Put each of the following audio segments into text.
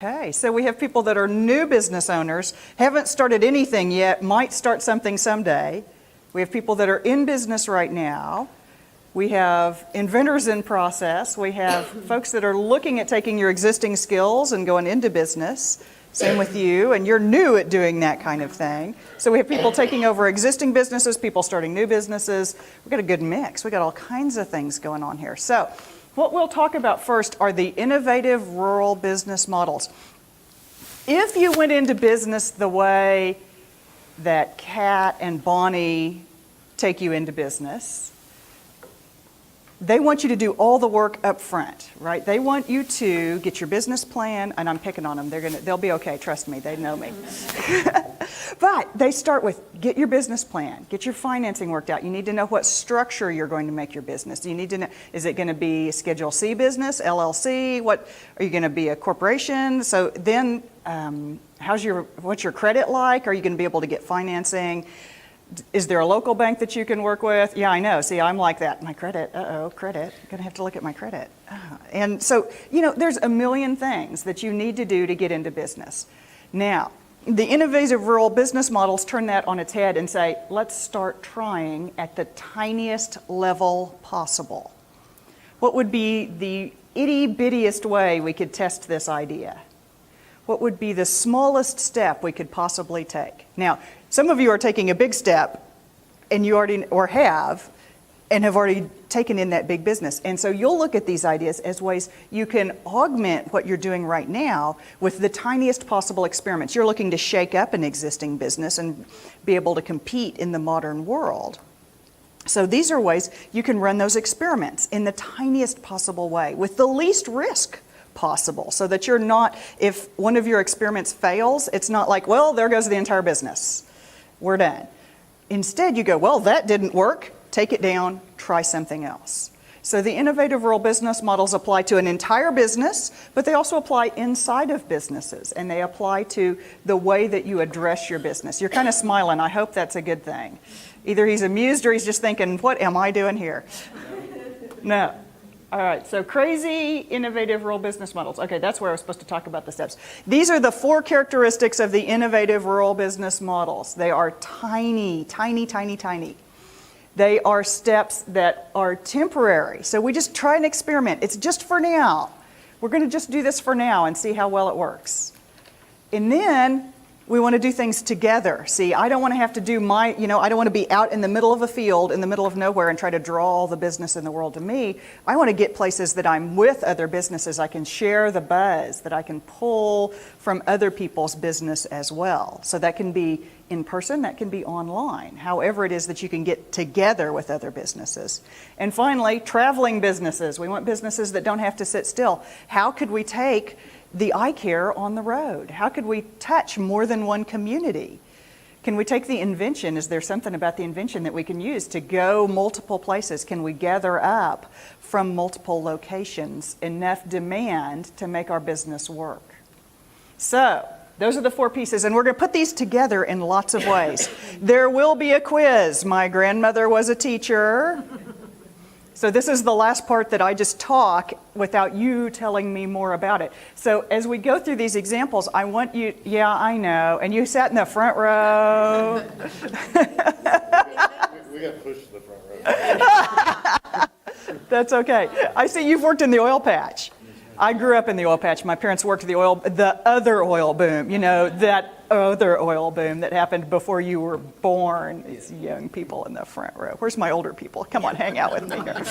Okay, so we have people that are new business owners, haven't started anything yet, might start something someday. We have people that are in business right now. We have inventors in process. We have folks that are looking at taking your existing skills and going into business. Same with you, and you're new at doing that kind of thing. So we have people taking over existing businesses, people starting new businesses. We've got a good mix. We've got all kinds of things going on here. So what we'll talk about first are the innovative rural business models. If you went into business the way that Kat and Bonnie take you into business, they want you to do all the work up front, right? They want you to get your business plan, and I'm picking on them. They'll be okay, trust me, they know me. But they start with, get your business plan, get your financing worked out. You need to know what structure you're going to make your business. You need to know, is it going to be a Schedule C business, LLC? What, are you going to be a corporation? So then, what's your credit like? Are you going to be able to get financing? Is there a local bank that you can work with? Yeah, I know. See, I'm like that. My credit, credit. I'm going to have to look at my credit. And so, there's a million things that you need to do to get into business. Now, the innovative rural business models turn that on its head and say, let's start trying at the tiniest level possible. What would be the itty-bittiest way we could test this idea? What would be the smallest step we could possibly take? Now, some of you are taking a big step, and you already, or have already taken in that big business. And so you'll look at these ideas as ways you can augment what you're doing right now with the tiniest possible experiments. You're looking to shake up an existing business and be able to compete in the modern world. So these are ways you can run those experiments in the tiniest possible way with the least risk possible, so that you're not, if one of your experiments fails, it's not like, well, there goes the entire business. We're done. Instead, you go, well, that didn't work. Take it down, try something else. So the innovative rural business models apply to an entire business, but they also apply inside of businesses, and they apply to the way that you address your business. You're kind of smiling. I hope that's a good thing. Either he's amused or he's just thinking, what am I doing here? No. All right, so crazy, innovative rural business models. Okay, that's where I was supposed to talk about the steps. These are the 4 characteristics of the innovative rural business models. They are tiny, tiny, tiny, tiny. They are steps that are temporary. So we just try an experiment. It's just for now. We're going to just do this for now and see how well it works. And then we want to do things together. See, I don't want to have to do I don't want to be out in the middle of a field, in the middle of nowhere, and try to draw all the business in the world to me. I want to get places that I'm with other businesses. I can share the buzz, that I can pull from other people's business as well. So that can be in person, that can be online, however it is that you can get together with other businesses. And finally, traveling businesses. We want businesses that don't have to sit still. How could we take the eye care on the road? How could we touch more than one community? Can we take the invention? Is there something about the invention that we can use to go multiple places? Can we gather up from multiple locations enough demand to make our business work? So those are the 4 pieces, and we're going to put these together in lots of ways. There will be a quiz. My grandmother was a teacher. So this is the last part that I just talk without you telling me more about it. So as we go through these examples, I want you, yeah, I know, and you sat in the front row. We got pushed to the front row. That's okay. I see you've worked in the oil patch. I grew up in the oil patch. My parents worked the other oil boom, that other oil boom that happened before you were born. These young people in the front row. Where's my older people? Come on, hang out with me here.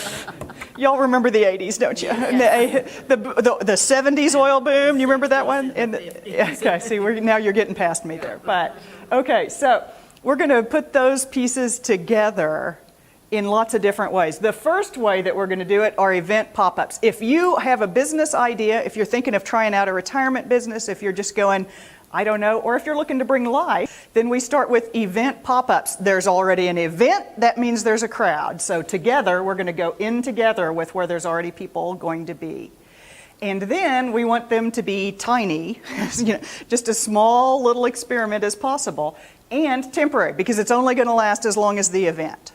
Y'all remember the 80s, don't you? The 70s oil boom, you remember that one? Okay, see, now you're getting past me there. But, okay, so we're going to put those pieces together in lots of different ways. The first way that we're going to do it are event pop-ups. If you have a business idea, if you're thinking of trying out a retirement business, if you're just going, I don't know, or if you're looking to bring life, then we start with event pop-ups. There's already an event, that means there's a crowd. So together, we're going to go in together with where there's already people going to be. And then we want them to be tiny, just a small little experiment as possible, and temporary, because it's only going to last as long as the event.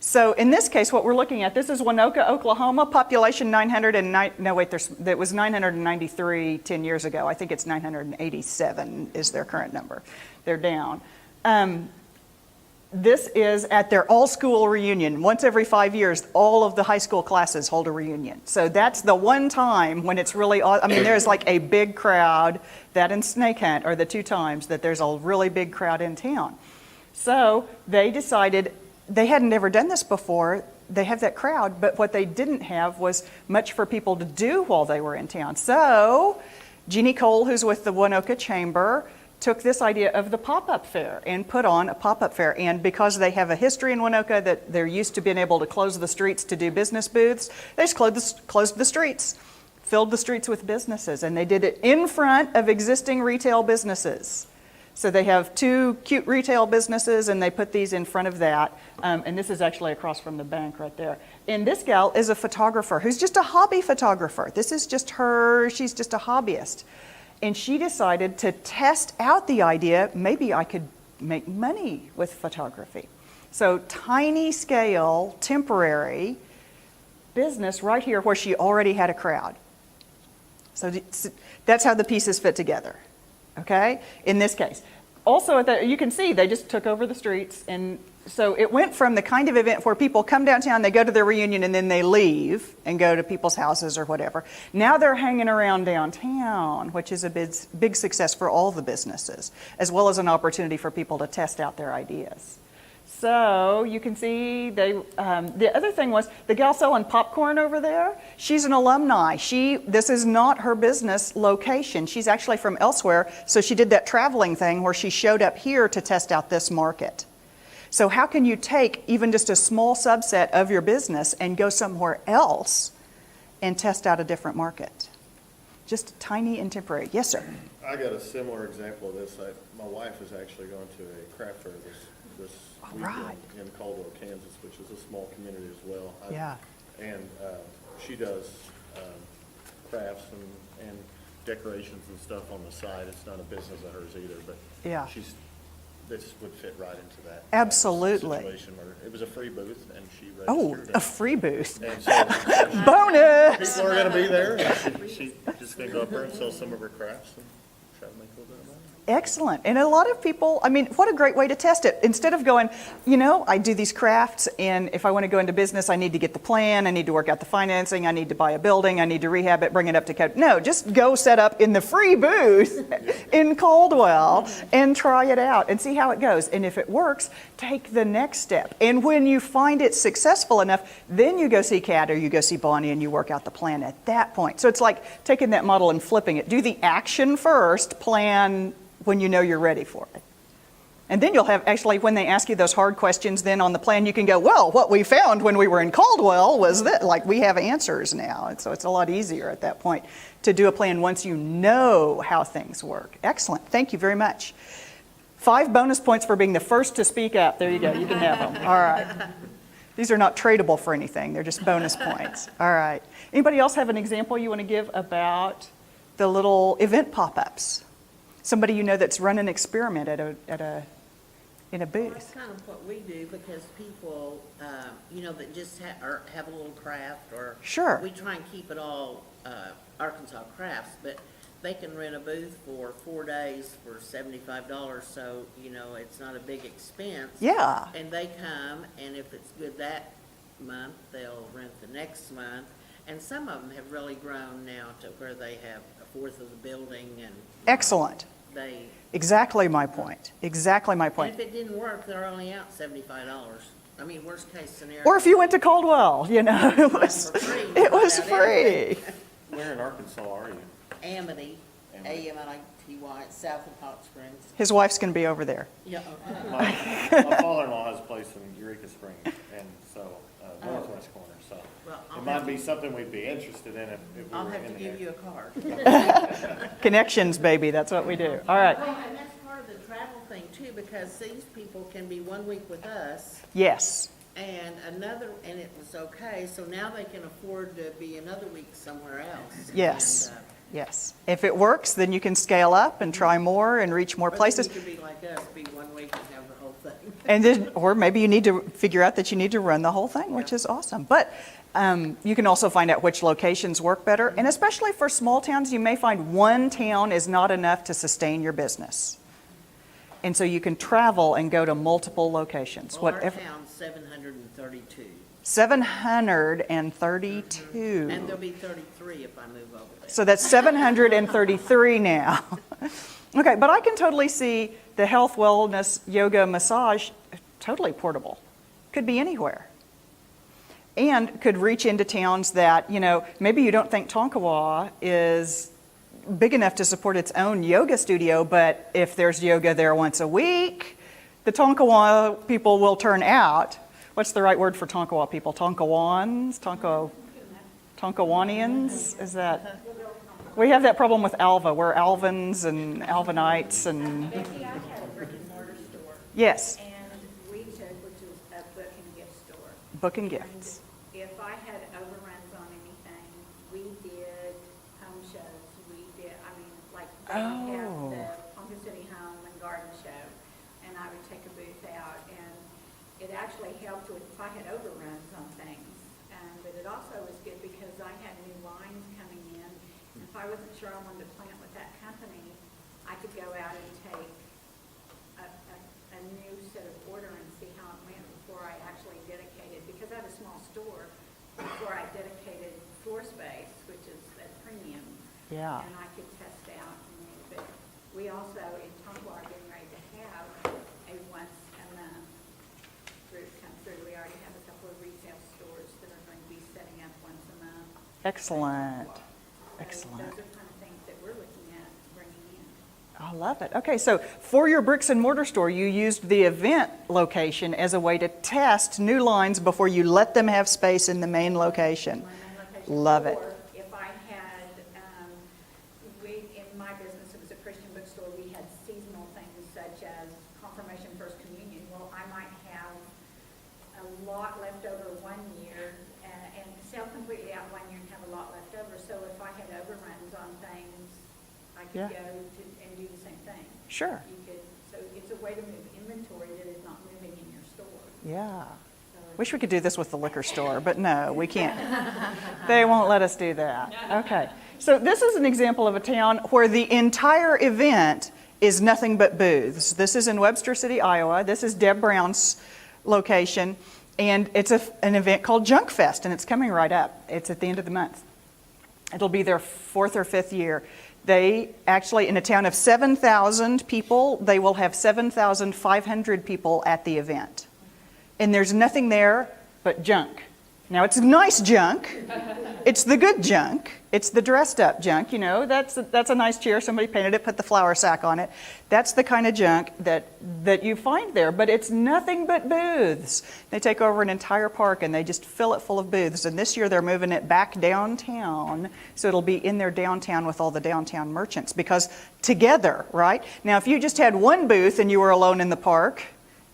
So in this case, what we're looking at, this is Winoka, Oklahoma, population 909, no wait, that was 993 10 years ago. I think it's 987 is their current number. They're down. This is at their all-school reunion. Once every 5 years, all of the high school classes hold a reunion. So that's the one time when it's really, I mean, there's like a big crowd. That and Snake Hunt are the two times that there's a really big crowd in town. So they decided, they hadn't ever done this before. They have that crowd, but what they didn't have was much for people to do while they were in town. So Jeannie Cole, who's with the Winoka Chamber, took this idea of the pop-up fair and put on a pop-up fair. And because they have a history in Winoka that they're used to being able to close the streets to do business booths, they just closed the streets, filled the streets with businesses, and they did it in front of existing retail businesses. So they have two cute retail businesses, and they put these in front of that. And this is actually across from the bank right there. And this gal is a photographer who's just a hobby photographer. This is just her, she's just a hobbyist. And she decided to test out the idea, maybe I could make money with photography. So tiny scale, temporary business right here where she already had a crowd. So that's how the pieces fit together, okay, in this case. Also, you can see they just took over the streets, and so it went from the kind of event where people come downtown, they go to their reunion, and then they leave and go to people's houses or whatever. Now they're hanging around downtown, which is a big success for all the businesses, as well as an opportunity for people to test out their ideas. So you can see the other thing was the gal selling popcorn over there. She's an alumni. This is not her business location. She's actually from elsewhere. So she did that traveling thing where she showed up here to test out this market. So how can you take even just a small subset of your business and go somewhere else and test out a different market? Just tiny and temporary. Yes, sir. I got a similar example of this. My wife is actually going to a craft fair this weekend in Caldwell, Kansas, which is a small community as well. Yeah. And she does crafts and decorations and stuff on the side. It's not a business of hers either, but yeah. This would fit right into that Absolutely. Situation where it was a free booth and she registered. Oh, a free booth. And so Bonus! people are going to be there. And she just going to go up there and sell some of her crafts and try to make a little bit of money. Excellent. And a lot of people, I mean, what a great way to test it. Instead of going, you know, I do these crafts, and if I want to go into business, I need to get the plan, I need to work out the financing, I need to buy a building, I need to rehab it, bring it up to code. No, just go set up in the free booth in Caldwell and try it out and see how it goes. And if it works, take the next step. And when you find it successful enough, then you go see Kat or you go see Bonnie and you work out the plan at that point. So it's like taking that model and flipping it. Do the action first, plan when you know you're ready for it. And then you'll have, actually, when they ask you those hard questions then on the plan, you can go, well, what we found when we were in Caldwell was that, like, we have answers now. And so it's a lot easier at that point to do a plan once you know how things work. Excellent. Thank you very much. 5 bonus points for being the first to speak up. There you go. You can have them. All right. These are not tradable for anything. They're just bonus points. All right. Anybody else have an example you want to give about the little event pop-ups? Somebody you know that's run an experiment in a booth. Well, that's kind of what we do, because people, you know, that just have a little craft, or Sure. we try and keep it all Arkansas crafts, but they can rent a booth for 4 days for $75, so, you know, it's not a big expense. Yeah. And they come, and if it's good that month, they'll rent the next month. And some of them have really grown now to where they have a fourth of the building, and Excellent. they. Exactly my point. Exactly my And point. if it didn't work, they're only out $75. I mean, worst case scenario. Or if you went to Caldwell, you know, it was For free, it was without free. anything. Where in Arkansas are you? Amity, Amity. A-M-I-T-Y, it's south of Hot Springs. His wife's going to be over there. Yeah. My father-in-law has a place in Eureka Springs, and so northwest corner. So Well, it might be something we'd be interested in if we I'll were have to in the give area. you a card. Connections, baby. That's what we do. All right. Well, and that's part of the travel thing too, because these people can be 1 week with us Yes. and another, and it was okay, so now they can afford to be another week somewhere else. Yes. And, Yes. If it works, then you can scale up and try more and reach more or places. you could be like us, be 1 week and have the whole thing. And then, or maybe you need to figure out that you need to run the whole thing, which is awesome. But you can also find out which locations work better. And especially for small towns, you may find one town is not enough to sustain your business. And so you can travel and go to multiple locations. Well, our town's 732. 732. And there'll be 33 if I move over there. So that's 733 now. Okay, but I can totally see the health, wellness, yoga, massage, totally portable. Could be anywhere. And could reach into towns that, maybe you don't think Tonkawa is big enough to support its own yoga studio, but if there's yoga there once a week, the Tonkawa people will turn out. What's the right word for Tonkawa people? Tonkawans? Tonkawanians? Is that? We have that problem with Alva. We're Alvins and Alvinites and... Becky, I had a brick and mortar store. Yes, And we took, which is a book and gift store. book and gifts. And if I had overruns on anything, we did home shows. We did, like, they would have Oh. the Ponca City Home and Garden Show, and I would take a booth out, and it actually helped with if I had overruns on things. But it also was good because I had new lines coming in. And if I wasn't sure I wanted to plant with that company, I could go out and take a new set of order and see how it went before I actually dedicated, because I have a small store, before I dedicated floor space, which is at premium. Yeah. And I could test out. But we also, in Tonkawa, are getting ready to have a once a month group come through. We already have a couple of retail stores that are going to be setting up once a month. Excellent. So Excellent. those are kind of things that we're looking at bringing in. I love it. Okay, so for your bricks and mortar store, you used the event location as a way to test new lines before you let them have space in the main location. My main location. Love it. Or if I had, in my business, it was a Christian bookstore, we had seasonal things such as confirmation, first communion. Well, I might have a lot left over one year and sell completely out one year and have a lot left over. So if I had overruns on things, I could Yeah. go and do the same thing. Sure. So it's a way to move inventory that is not moving in your store. Yeah. So Wish we could do this with the liquor store, but no, we can't. They won't let us do that. Okay. So this is an example of a town where the entire event is nothing but booths. This is in Webster City, Iowa. This is Deb Brown's location. And it's an event called Junk Fest, and it's coming right up. It's at the end of the month. It'll be their 4th or 5th year. They actually, in a town of 7,000 people, they will have 7,500 people at the event. And there's nothing there but junk. Now, it's nice junk. It's the good junk. It's the dressed up junk, That's a nice chair. Somebody painted it, put the flour sack on it. That's the kind of junk that you find there. But it's nothing but booths. They take over an entire park and they just fill it full of booths. And this year they're moving it back downtown. So it'll be in their downtown with all the downtown merchants. Because together, right? Now, if you just had one booth and you were alone in the park,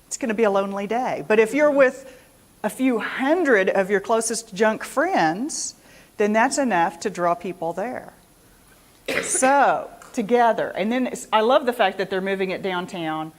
it's going to be a lonely day. But if you're with a few hundred of your closest junk friends, then that's enough to draw people there. So, together. And then I love the fact that they're moving it downtown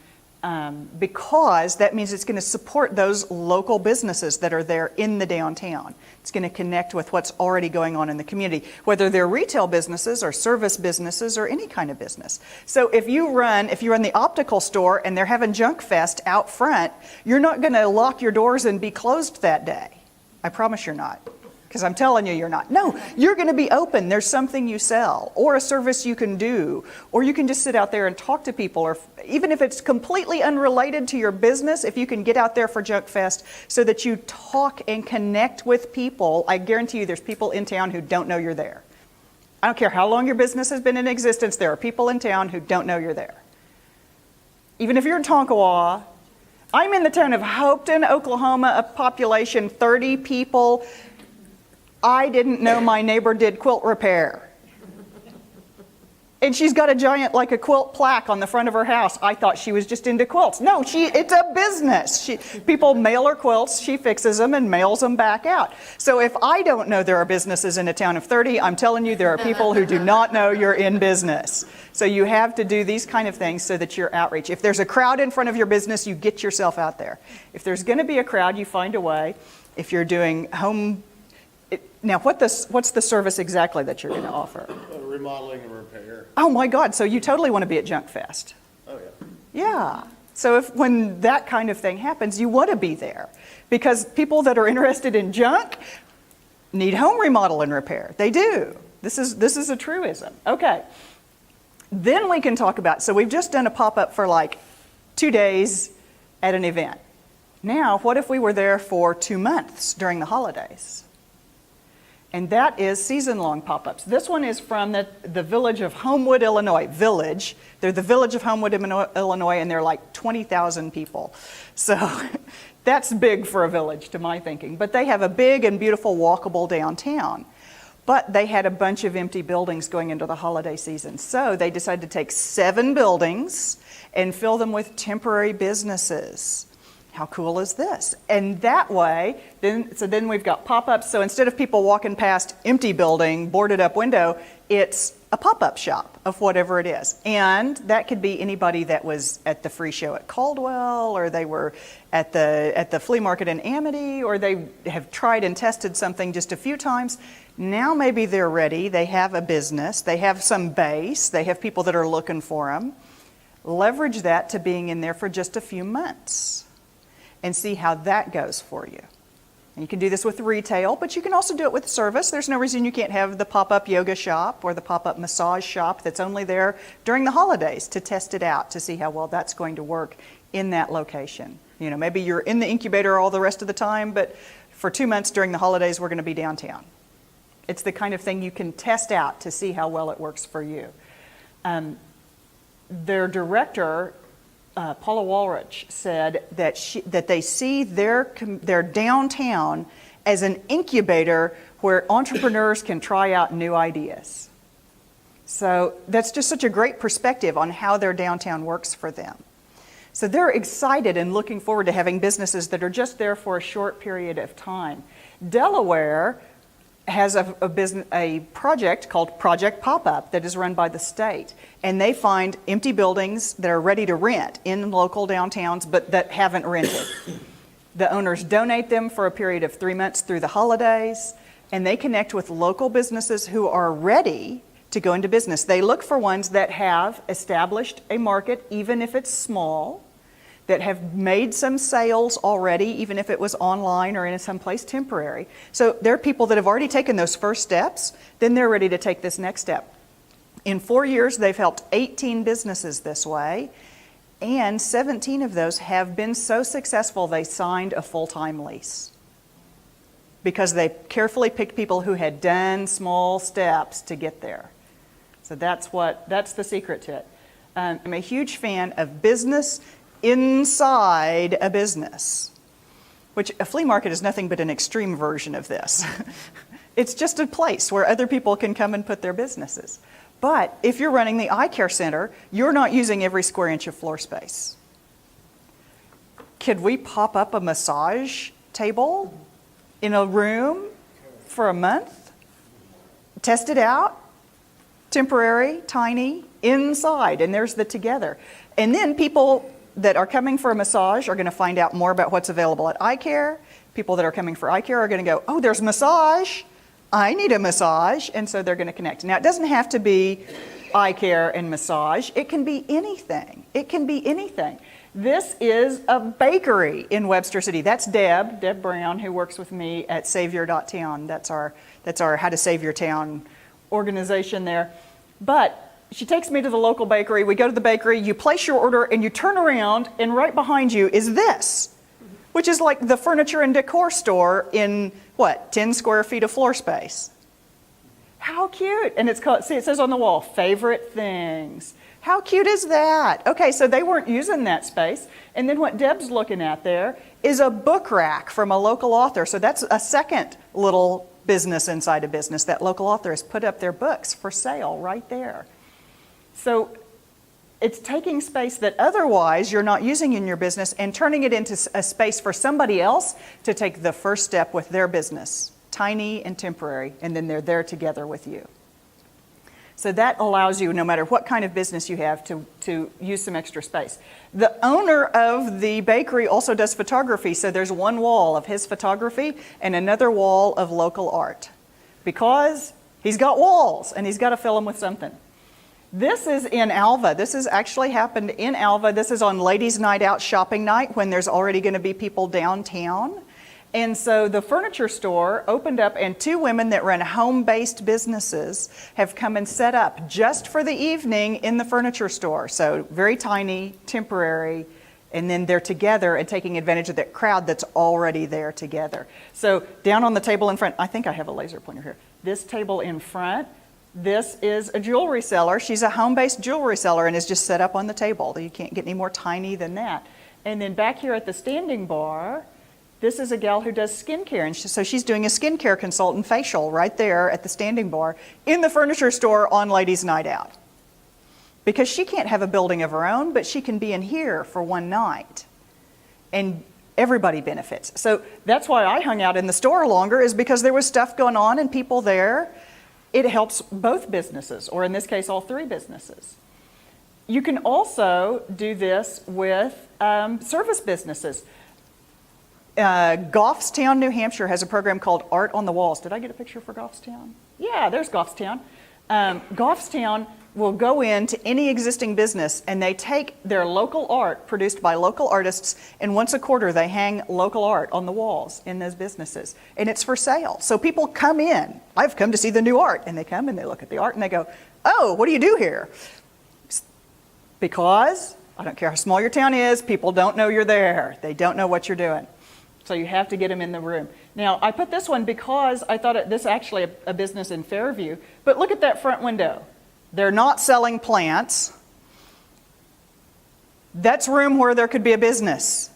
because that means it's going to support those local businesses that are there in the downtown. It's going to connect with what's already going on in the community, whether they're retail businesses or service businesses or any kind of business. So if you run the optical store and they're having Junk Fest out front, you're not going to lock your doors and be closed that day. I promise you're not. Because I'm telling you, you're not. No, you're going to be open. There's something you sell or a service you can do, or you can just sit out there and talk to people, or even if it's completely unrelated to your business, if you can get out there for Junk Fest so that you talk and connect with people, I guarantee you there's people in town who don't know you're there. I don't care how long your business has been in existence, there are people in town who don't know you're there. Even if you're in Tonkawa, I'm in the town of Hopeton, Oklahoma, a population 30 people. I didn't know my neighbor did quilt repair. And she's got a giant, like a quilt plaque on the front of her house. I thought she was just into quilts. No, it's a business. People mail her quilts, she fixes them and mails them back out. So if I don't know there are businesses in a town of 30, I'm telling you there are people who do not know you're in business. So you have to do these kind of things so that you're outreach. If there's a crowd in front of your business, you get yourself out there. If there's going to be a crowd, you find a way. If you're doing home, now what's the service exactly that you're going to offer? Remodeling and repair. Oh my God, so you totally want to be at Junk Fest. Oh, yeah. Yeah. So when that kind of thing happens, you want to be there because people that are interested in junk need home remodel and repair. They do. This is a truism. Okay. Then we can talk about, so we've just done a pop-up for like 2 days at an event. Now, what if we were there for 2 months during the holidays? And that is season-long pop-ups. This one is from the village of Homewood, Illinois. Village. They're the village of Homewood, Illinois, and they're like 20,000 people. So that's big for a village to my thinking. But they have a big and beautiful walkable downtown. But they had a bunch of empty buildings going into the holiday season. So they decided to take 7 buildings and fill them with temporary businesses. How cool is this? And that way, then we've got pop-ups. So instead of people walking past empty building, boarded up window, it's a pop-up shop of whatever it is. And that could be anybody that was at the free show at Caldwell, or they were at the flea market in Amity, or they have tried and tested something just a few times. Now maybe they're ready. They have a business. They have some base. They have people that are looking for them. Leverage that to being in there for just a few months and see how that goes for you. And you can do this with retail, but you can also do it with service. There's no reason you can't have the pop-up yoga shop or the pop-up massage shop that's only there during the holidays to test it out to see how well that's going to work in that location. You know, maybe you're in the incubator all the rest of the time, but for 2 months during the holidays, we're going to be downtown. It's the kind of thing you can test out to see how well it works for you. Their director, Paula Walrich, said that they see their downtown as an incubator where entrepreneurs can try out new ideas. So that's just such a great perspective on how their downtown works for them. So they're excited and looking forward to having businesses that are just there for a short period of time. Delaware has a project called Project PopUp that is run by the state. And they find empty buildings that are ready to rent in local downtowns, but that haven't rented. The owners donate them for a period of 3 months through the holidays, and they connect with local businesses who are ready to go into business. They look for ones that have established a market, even if it's small, that have made some sales already, even if it was online or in some place temporary. So there are people that have already taken those first steps, then they're ready to take this next step. In 4 years, they've helped 18 businesses this way, and 17 of those have been so successful they signed a full-time lease because they carefully picked people who had done small steps to get there. So that's the secret to it. I'm a huge fan of business inside a business, which a flea market is nothing but an extreme version of this. It's just a place where other people can come and put their businesses. But if you're running the eye care center, you're not using every square inch of floor space. Could we pop up a massage table in a room for a month? Test it out? Temporary, tiny, inside, and there's the together. And then people that are coming for a massage are going to find out more about what's available at eye care. People that are coming for eye care are going to go, oh, there's massage. I need a massage. And so they're going to connect. Now, it doesn't have to be eye care and massage. It can be anything. It can be anything. This is a bakery in Webster City. That's Deb Brown, who works with me at Savior.town. That's our How to Save Your Town organization there. But she takes me to the local bakery. We go to the bakery, you place your order, and you turn around, and right behind you is this, which is like the furniture and decor store in, 10 square feet of floor space. How cute. And it's called, see, it says on the wall, favorite things. How cute is that? Okay, so they weren't using that space. And then what Deb's looking at there is a book rack from a local author. So that's a second little business inside a business. That local author has put up their books for sale right there. So it's taking space that otherwise you're not using in your business and turning it into a space for somebody else to take the first step with their business, tiny and temporary, and then they're there together with you. So that allows you, no matter what kind of business you have, to use some extra space. The owner of the bakery also does photography, so there's one wall of his photography and another wall of local art, because he's got walls and he's got to fill them with something. This is in Alva. This has actually happened in Alva. This is on Ladies' Night Out shopping night when there's already going to be people downtown. And so the furniture store opened up, and two women that run home-based businesses have come and set up just for the evening in the furniture store. So very tiny, temporary, and then they're together and taking advantage of that crowd that's already there together. So down on the table in front, I think I have a laser pointer here. This table in front, this is a jewelry seller. She's a home-based jewelry seller and is just set up on the table. You can't get any more tiny than that. And then back here at the standing bar, this is a gal who does skincare, and so she's doing a skincare consultant facial right there at the standing bar in the furniture store on Ladies' Night Out. Because she can't have a building of her own, but she can be in here for one night. And everybody benefits. So that's why I hung out in the store longer, is because there was stuff going on and people there. It helps both businesses, or in this case, all three businesses. You can also do this with service businesses. Goffstown, New Hampshire has a program called Art on the Walls. Did I get a picture for Goffstown? Yeah, there's Goffstown. Goffstown will go into any existing business and they take their local art produced by local artists, and once a quarter they hang local art on the walls in those businesses. And it's for sale. So people come in. I've come to see the new art. And they come and they look at the art and they go, oh, what do you do here? Because I don't care how small your town is, people don't know you're there. They don't know what you're doing. So you have to get them in the room. Now, I put this one because I thought this is actually a business in Fairview. But look at that front window. They're not selling plants. That's room where there could be a business.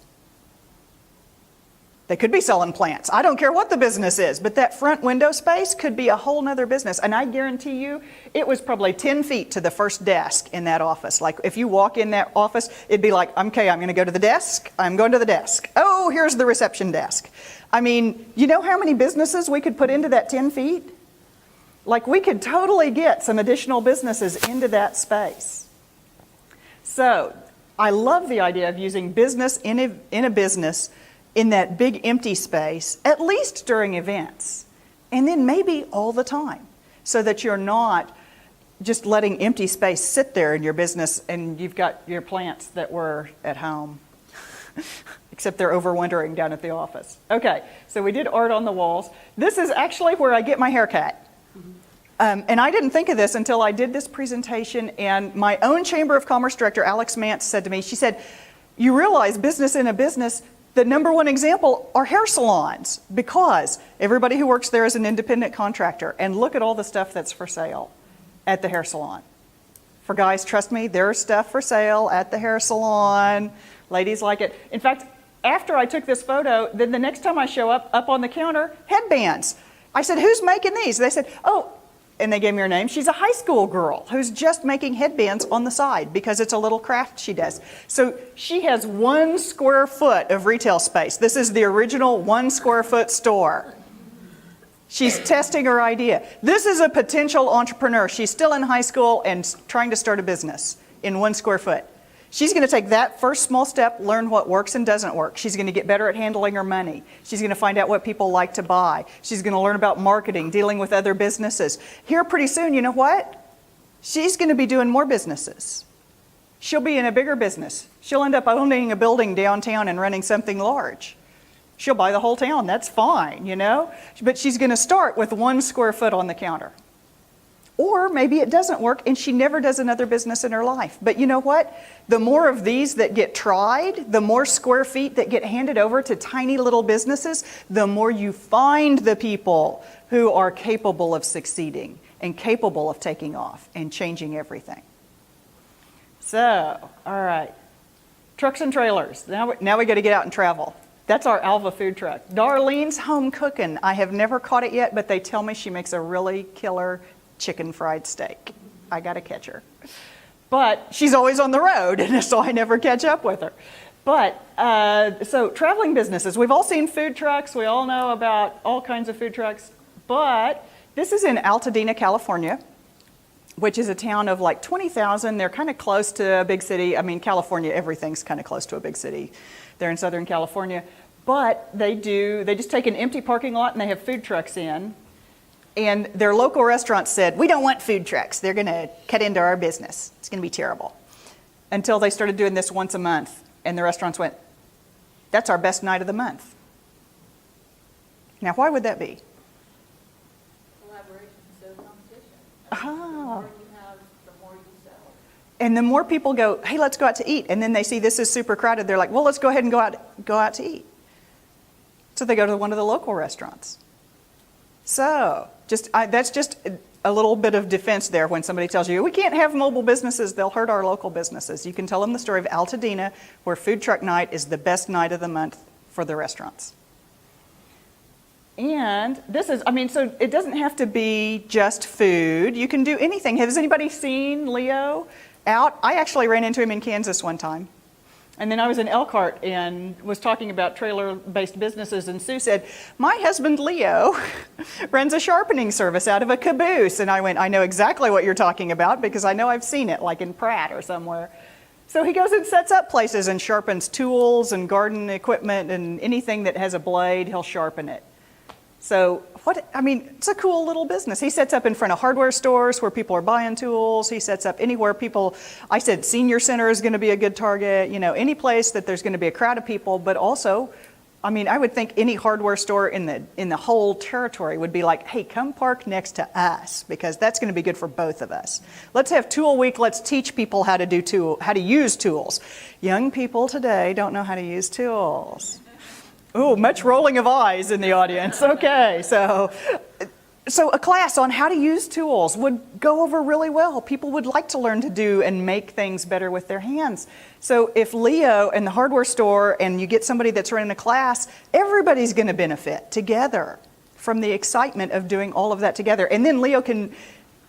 They could be selling plants. I don't care what the business is, but that front window space could be a whole nother business. And I guarantee you, it was probably 10 feet to the first desk in that office. Like if you walk in that office, it'd be like, okay, I'm going to go to the desk. I'm going to the desk. Oh, here's the reception desk. I mean, you know how many businesses we could put into that 10 feet? Like we could totally get some additional businesses into that space. So I love the idea of using business in a business in that big empty space, at least during events, and then maybe all the time, so that you're not just letting empty space sit there in your business and you've got your plants that were at home, except they're overwintering down at the office. Okay, so we did art on the walls. This is actually where I get my hair cut. And I didn't think of this until I did this presentation, and my own Chamber of Commerce director, Alex Mance, said to me, she said, you realize business in a business, the number one example are hair salons, because everybody who works there is an independent contractor. And look at all the stuff that's for sale at the hair salon. For guys, trust me, there's stuff for sale at the hair salon. Ladies like it. In fact, after I took this photo, then the next time I show up on the counter, headbands. I said, who's making these? They said, oh, and they gave me her name. She's a high school girl who's just making headbands on the side because it's a little craft she does. So she has 1 square foot of retail space. This is the original 1 square foot store. She's testing her idea. This is a potential entrepreneur. She's still in high school and trying to start a business in 1 square foot. She's going to take that first small step, learn what works and doesn't work. She's going to get better at handling her money. She's going to find out what people like to buy. She's going to learn about marketing, dealing with other businesses. Here pretty soon, you know what? She's going to be doing more businesses. She'll be in a bigger business. She'll end up owning a building downtown and running something large. She'll buy the whole town. That's fine, you know? But she's going to start with 1 square foot on the counter. Or maybe it doesn't work and she never does another business in her life. But you know what? The more of these that get tried, the more square feet that get handed over to tiny little businesses, the more you find the people who are capable of succeeding and capable of taking off and changing everything. So, all right. Trucks and trailers. Now we got to get out and travel. That's our Alva food truck. Darlene's Home Cooking. I have never caught it yet, but they tell me she makes a really killer chicken fried steak. I got to catch her. But she's always on the road, and so I never catch up with her. But, so traveling businesses. We've all seen food trucks. We all know about all kinds of food trucks. But this is in Altadena, California. which is a town of like 20,000. They're kind of close to a big city. I mean, California, everything's kind of close to a big city. They're in Southern California. But they just take an empty parking lot and they have food trucks in. And their local restaurant said, we don't want food trucks. They're going to cut into our business. It's going to be terrible. Until they started doing this once a month. And the restaurants went, that's our best night of the month. Now, why would that be? Collaboration instead of competition. Ah. The more you have, the more you sell. And the more people go, hey, let's go out to eat. And then they see this is super crowded. They're like, well, let's go ahead and go out to eat. So they go to one of the local restaurants. So that's just a little bit of defense there when somebody tells you, we can't have mobile businesses, they'll hurt our local businesses. You can tell them the story of Altadena, where food truck night is the best night of the month for the restaurants. And this is, so it doesn't have to be just food. You can do anything. Has anybody seen Leo out? I actually ran into him in Kansas one time. And then I was in Elkhart and was talking about trailer-based businesses, and Sue said, my husband Leo runs a sharpening service out of a caboose. And I went, I know exactly what you're talking about because I know I've seen it, like in Pratt or somewhere. So he goes and sets up places and sharpens tools and garden equipment and anything that has a blade, he'll sharpen it. So it's a cool little business. He sets up in front of hardware stores where people are buying tools. He sets up anywhere I said senior center is going to be a good target, any place that there's going to be a crowd of people, but also, I would think any hardware store in the whole territory would be like, hey, come park next to us because that's going to be good for both of us. Let's have tool week. Let's teach people how to use tools. Young people today don't know how to use tools. Ooh, much rolling of eyes in the audience. Okay, so a class on how to use tools would go over really well. People would like to learn to do and make things better with their hands. So if Leo and the hardware store and you get somebody that's running a class, everybody's going to benefit together from the excitement of doing all of that together. And then Leo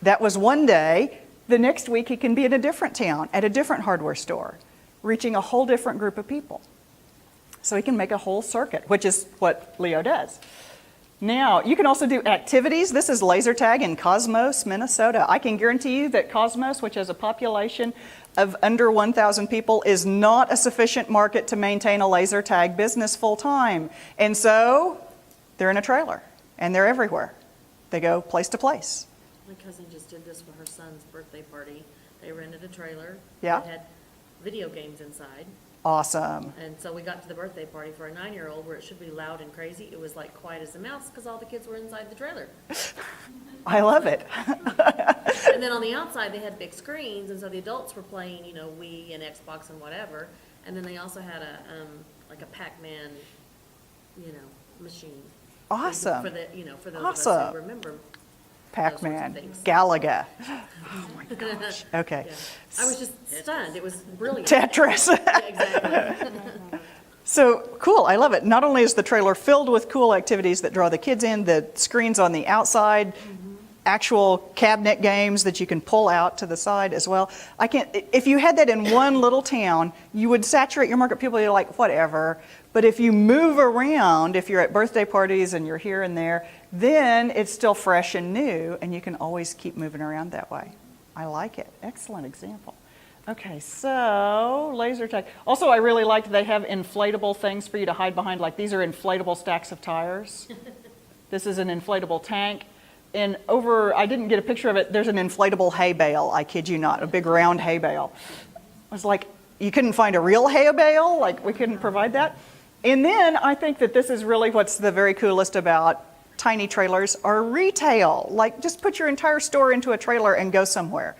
that was one day, the next week he can be in a different town at a different hardware store, reaching a whole different group of people. So he can make a whole circuit, which is what Leo does. Now, you can also do activities. This is laser tag in Cosmos, Minnesota. I can guarantee you that Cosmos, which has a population of under 1,000 people, is not a sufficient market to maintain a laser tag business full time. And so they're in a trailer, and they're everywhere. They go place to place. My cousin just did this for her son's birthday party. They rented a trailer. Yeah. That had video games inside. Awesome. And so we got to the birthday party for a 9-year-old where it should be loud and crazy. It was like quiet as a mouse because all the kids were inside the trailer. I love it. And then on the outside, they had big screens, and so the adults were playing, Wii and Xbox and whatever. And then they also had a Pac-Man, machine. Awesome. For those of Awesome. us who remember Pac-Man, those sorts of things. Galaga. Oh my gosh. Okay. Yeah. I was just stunned. It was brilliant. Tetris. Yeah, exactly. So cool, I love it. Not only is the trailer filled with cool activities that draw the kids in, the screens on the outside, actual cabinet games that you can pull out to the side as well. If you had that in one little town, you would saturate your market. People are like, whatever. But if you move around, if you're at birthday parties and you're here and there, then it's still fresh and new, and you can always keep moving around that way. I like it. Excellent example. Okay, so laser tag. Also, I really liked they have inflatable things for you to hide behind. Like these are inflatable stacks of tires. This is an inflatable tank. And I didn't get a picture of it, there's an inflatable hay bale, I kid you not, a big round hay bale. I was like, you couldn't find a real hay bale? Like, we couldn't provide that? And then I think that this is really what's the very coolest about tiny trailers are retail. Like, just put your entire store into a trailer and go somewhere.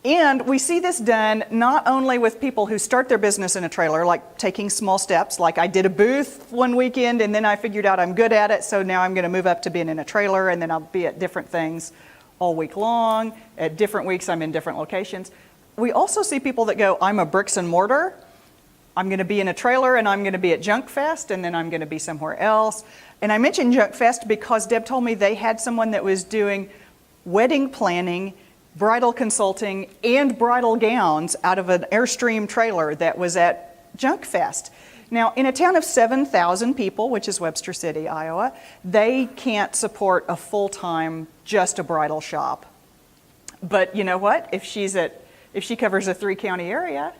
And we see this done not only with people who start their business in a trailer, like taking small steps, like I did a booth one weekend and then I figured out I'm good at it, so now I'm going to move up to being in a trailer, and then I'll be at different things all week long. At different weeks, I'm in different locations. We also see people that go, I'm a bricks and mortar. I'm going to be in a trailer and I'm going to be at Junk Fest and then I'm going to be somewhere else. And I mentioned Junk Fest because Deb told me they had someone that was doing wedding planning, bridal consulting, and bridal gowns out of an Airstream trailer that was at Junk Fest. Now, in a town of 7,000 people, which is Webster City, Iowa, they can't support a full-time, just a bridal shop. But you know what? If she covers a 3-county area,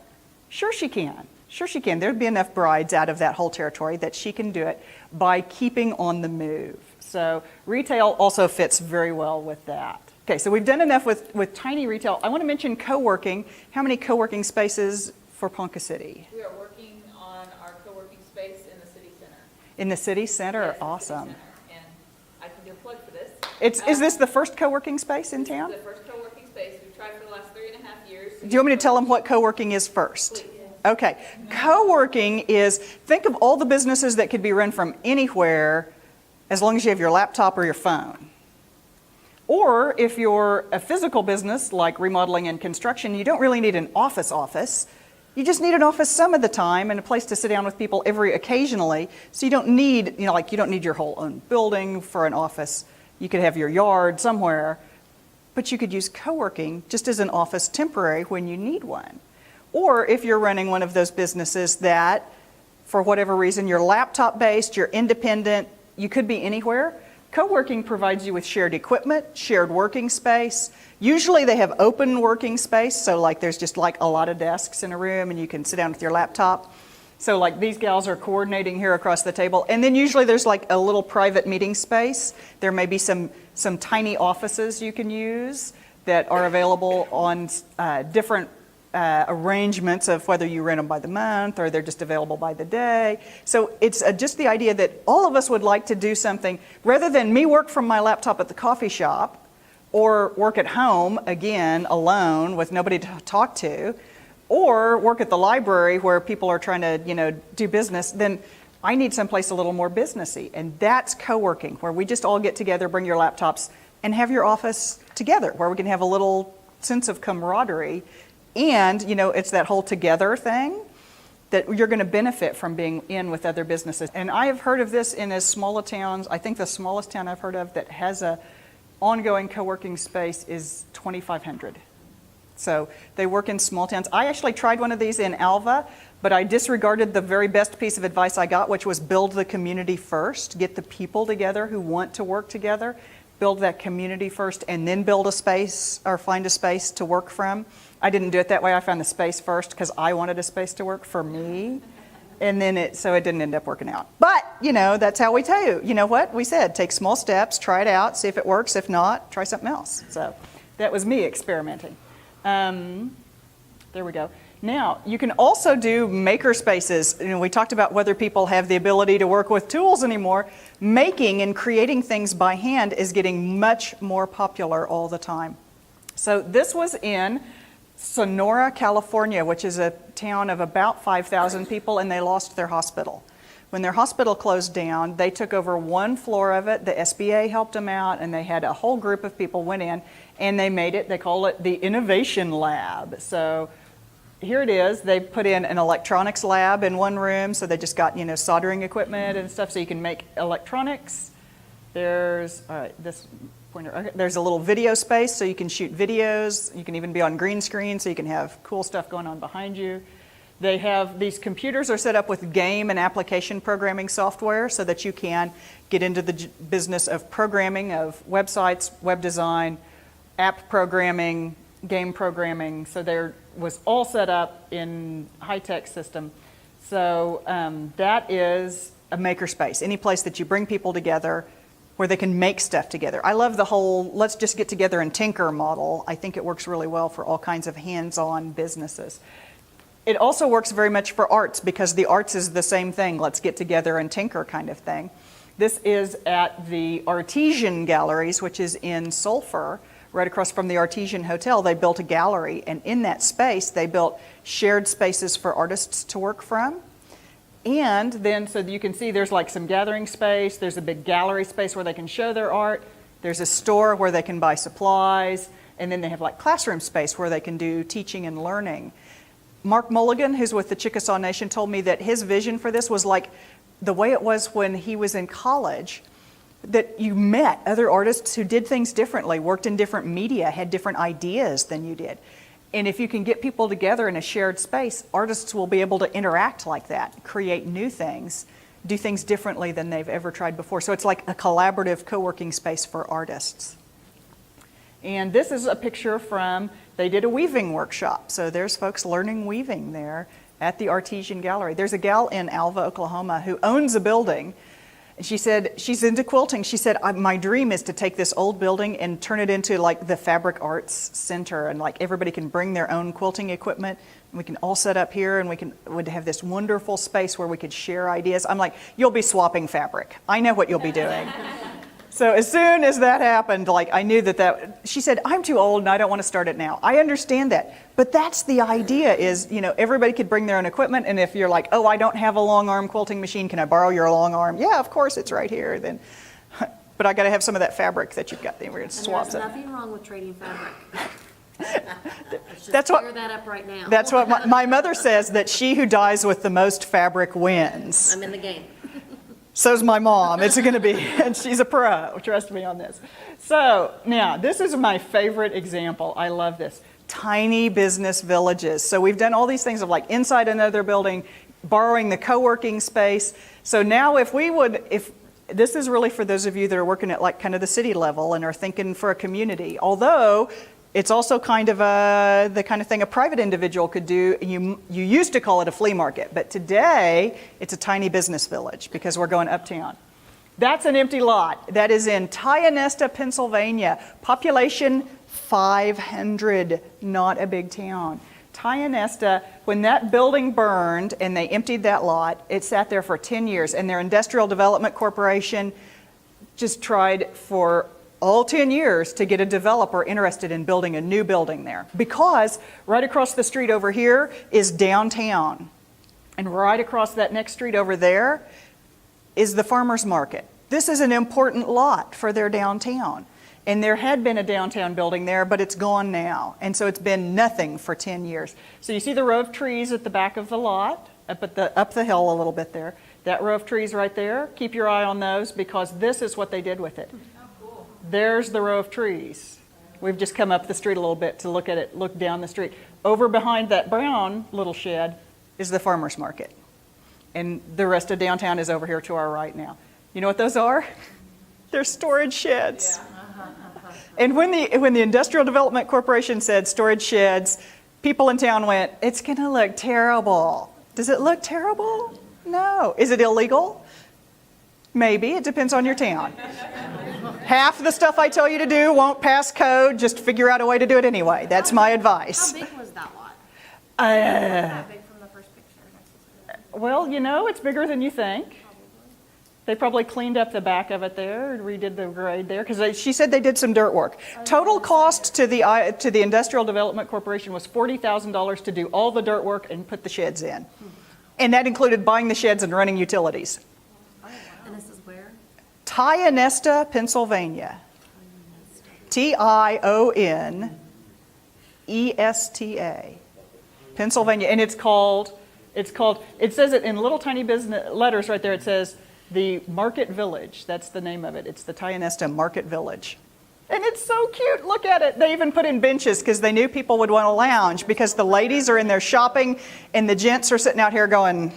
sure she can. Sure she can. There'd be enough brides out of that whole territory that she can do it by keeping on the move. So retail also fits very well with that. Okay, so we've done enough with tiny retail. I want to mention co-working. How many co-working spaces for Ponca City? We are working on our co-working space in the city center. In the city center? Yes, in the city Awesome. center. And I can do a plug for this. Is this the first co-working space in town? This is the first co-working space. We've tried for the last 3.5 years. Do you want me to tell them what co-working is first? Please. Okay. Co-working is, think of all the businesses that could be run from anywhere as long as you have your laptop or your phone. Or if you're a physical business like remodeling and construction, you don't really need an office. You just need an office some of the time and a place to sit down with people occasionally. So you don't need, you don't need your whole own building for an office. You could have your yard somewhere, but you could use co-working just as an office temporary when you need one. Or if you're running one of those businesses that, for whatever reason, you're laptop-based, you're independent, you could be anywhere, co-working provides you with shared equipment, shared working space. Usually they have open working space, so like there's just like a lot of desks in a room and you can sit down with your laptop. So like these gals are coordinating here across the table. And then usually there's like a little private meeting space. There may be some tiny offices you can use that are available on different arrangements of whether you rent them by the month or they're just available by the day. So it's just the idea that all of us would like to do something, rather than me work from my laptop at the coffee shop or work at home, again, alone with nobody to talk to, or work at the library where people are trying to, do business, then I need someplace a little more businessy. And that's co-working, where we just all get together, bring your laptops, and have your office together, where we can have a little sense of camaraderie. And, it's that whole together thing that you're going to benefit from being in with other businesses. And I have heard of this in as small a towns. I think the smallest town I've heard of that has a ongoing co-working space is 2,500. So they work in small towns. I actually tried one of these in Alva, but I disregarded the very best piece of advice I got, which was build the community first. Get the people together who want to work together. Build that community first, and then build a space or find a space to work from. I didn't do it that way. I found the space first because I wanted a space to work for me. And then so it didn't end up working out. But, that's how we tell you. You know what? We said, take small steps, try it out, see if it works. If not, try something else. So that was me experimenting. There we go. Now, you can also do maker spaces. We talked about whether people have the ability to work with tools anymore. Making and creating things by hand is getting much more popular all the time. So this was in Sonora, California, which is a town of about 5,000 people, and they lost their hospital. When their hospital closed down, they took over one floor of it. The SBA helped them out, and they had a whole group of people went in, and they made it, they call it the Innovation Lab. So here it is. They put in an electronics lab in one room, so they just got, soldering equipment and stuff so you can make electronics. There's, all right, this pointer, okay, there's a little video space so you can shoot videos. You can even be on green screen so you can have cool stuff going on behind you. They have, these computers are set up with game and application programming software so that you can get into the business of programming, of websites, web design, app programming, game programming. So there was all set up in high-tech system. So that is a makerspace, any place that you bring people together where they can make stuff together. I love the whole let's just get together and tinker model. I think it works really well for all kinds of hands-on businesses. It also works very much for arts because the arts is the same thing, let's get together and tinker kind of thing. This is at the Artesian Galleries, which is in Sulphur, right across from the Artesian Hotel. They built a gallery, and in that space they built shared spaces for artists to work from. And then, so you can see there's like some gathering space, there's a big gallery space where they can show their art, there's a store where they can buy supplies, and then they have like classroom space where they can do teaching and learning. Mark Mulligan, who's with the Chickasaw Nation, told me that his vision for this was like the way it was when he was in college, that you met other artists who did things differently, worked in different media, had different ideas than you did. And if you can get people together in a shared space, artists will be able to interact like that, create new things, do things differently than they've ever tried before. So it's like a collaborative co-working space for artists. And this is a picture from, they did a weaving workshop. So there's folks learning weaving there at the Artesian Gallery. There's a gal in Alva, Oklahoma who owns a building. And she said, she's into quilting. She said, my dream is to take this old building and turn it into like the Fabric Arts Center. And like everybody can bring their own quilting equipment. And we can all set up here and would have this wonderful space where we could share ideas. I'm like, you'll be swapping fabric. I know what you'll be doing. So as soon as that happened, like I knew that, she said, I'm too old and I don't want to start it now. I understand that. But that's the idea is, everybody could bring their own equipment. And if you're like, oh, I don't have a long arm quilting machine, can I borrow your long arm? Yeah, of course, it's right here. Then, but I got to have some of that fabric that you've got there. We're going to swap And there's it. nothing wrong with trading fabric. Let's just That's what- clear that up right now. That's what my mother says, that she who dies with the most fabric wins. I'm in the game. So's my mom. It's going to be, and she's a pro. Trust me on this. So now, this is my favorite example. I love this. Tiny business villages. So we've done all these things of like inside another building, borrowing the co-working space. So now if this is really for those of you that are working at like kind of the city level and are thinking for a community, although it's also kind of the kind of thing a private individual could do. You used to call it a flea market, but today it's a tiny business village because we're going uptown. That's an empty lot. That is in Tionesta, Pennsylvania. Population 500, not a big town. Tionesta, when that building burned and they emptied that lot, it sat there for 10 years, and their Industrial Development Corporation just tried for all 10 years to get a developer interested in building a new building there. Because right across the street over here is downtown. And right across that next street over there is the farmer's market. This is an important lot for their downtown. And there had been a downtown building there, but it's gone now. And so it's been nothing for 10 years. So you see the row of trees at the back of the lot, up the hill a little bit there. That row of trees right there, keep your eye on those because this is what they did with it. There's the row of trees. We've just come up the street a little bit to look at it, look down the street. Over behind that brown little shed is the farmer's market. And the rest of downtown is over here to our right now. You know what those are? They're storage sheds. And when the Industrial Development Corporation said storage sheds, people in town went, it's going to look terrible. Does it look terrible? No. Is it illegal? Maybe. It depends on your town. Half the stuff I tell you to do won't pass code. Just figure out a way to do it anyway. That's my advice. How big was that lot? That big from the first picture. Well, it's bigger than you think. They probably cleaned up the back of it there and redid the grade there because she said they did some dirt work. Total cost to the Industrial Development Corporation was $40,000 to do all the dirt work and put the sheds in. And that included buying the sheds and running utilities. And this is where? Tionesta, Pennsylvania. Tionesta, Pennsylvania. And it says it in little tiny business letters right there. It says the Market Village. That's the name of it. It's the Tionesta Market Village. And it's so cute. Look at it. They even put in benches because they knew people would want to lounge because the ladies are in there shopping and the gents are sitting out here going,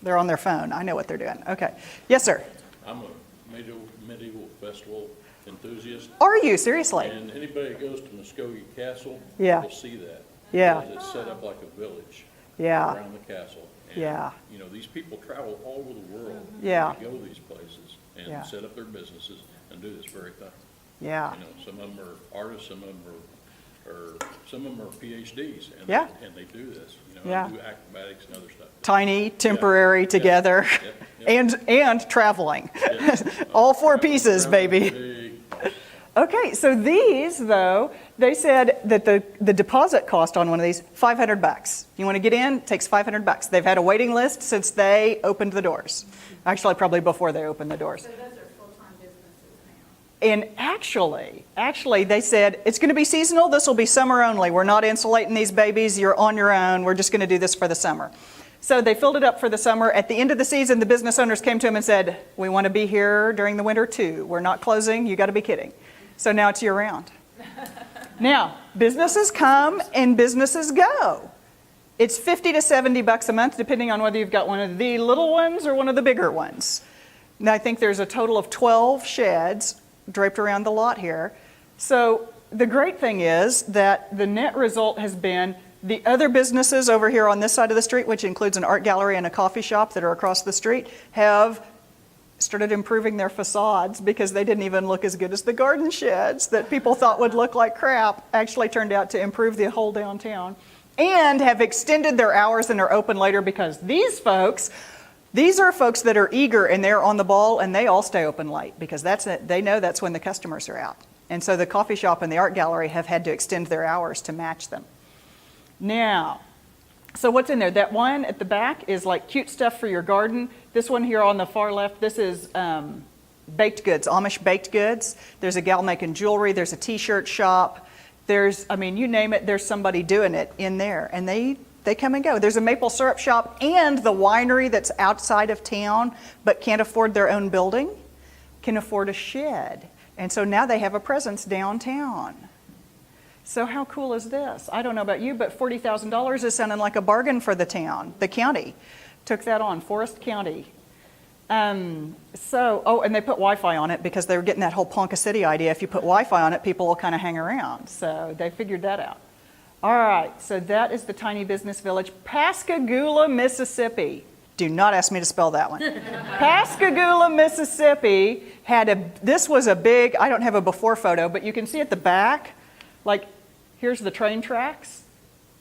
they're on their phone. I know what they're doing. Okay. Yes, sir. I'm a medieval festival enthusiast. Are you? Seriously? And anybody that goes to Muskogee Castle Yeah. will see that. Yeah. Because it's set up like a village Yeah. around the castle. And, Yeah. these people travel all over the world. Yeah. To go these places and Yeah. set up their businesses and do this very thing. Yeah. Some of them are artists, some of them are PhDs. And Yeah. And they do this, Yeah. do acrobatics and other stuff. Tiny, temporary, Yeah. together, Yep. and traveling. Yeah. All four pieces, Travel baby. big. Okay, so these, though, they said that the deposit cost on one of these, $500. You want to get in, it takes $500. They've had a waiting list since they opened the doors. Actually, probably before they opened the doors. So those are full-time businesses now. And actually, they said, it's going to be seasonal. This will be summer only. We're not insulating these babies. You're on your own. We're just going to do this for the summer. So they filled it up for the summer. At the end of the season, the business owners came to them and said, we want to be here during the winter too. We're not closing. You got to be kidding. So now it's year-round. Now, businesses come and businesses go. It's $50 to $70 a month, depending on whether you've got one of the little ones or one of the bigger ones. Now, I think there's a total of 12 sheds draped around the lot here. So the great thing is that the net result has been the other businesses over here on this side of the street, which includes an art gallery and a coffee shop that are across the street, have started improving their facades because they didn't even look as good as the garden sheds that people thought would look like crap, actually turned out to improve the whole downtown, and have extended their hours and are open later because these are folks that are eager and they're on the ball and they all stay open late because they know that's when the customers are out. And so the coffee shop and the art gallery have had to extend their hours to match them. Now, so what's in there? That one at the back is like cute stuff for your garden. This one here on the far left, this is baked goods, Amish baked goods. There's a gal making jewelry. There's a t-shirt shop. You name it, there's somebody doing it in there. And they come and go. There's a maple syrup shop and the winery that's outside of town but can't afford their own building, can afford a shed. And so now they have a presence downtown. So how cool is this? I don't know about you, but $40,000 is sounding like a bargain for the town. The county took that on, Forest County. And they put Wi-Fi on it because they were getting that whole Ponca City idea. If you put Wi-Fi on it, people will kind of hang around. So they figured that out. All right, so that is the tiny business village. Pascagoula, Mississippi. Do not ask me to spell that one. Pascagoula, Mississippi this was a big, I don't have a before photo, but you can see at the back, like here's the train tracks.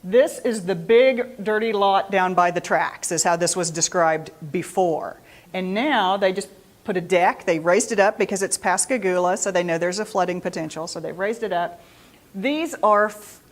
This is the big dirty lot down by the tracks is how this was described before. And now they just put a deck, they raised it up because it's Pascagoula, so they know there's a flooding potential, so they raised it up. These are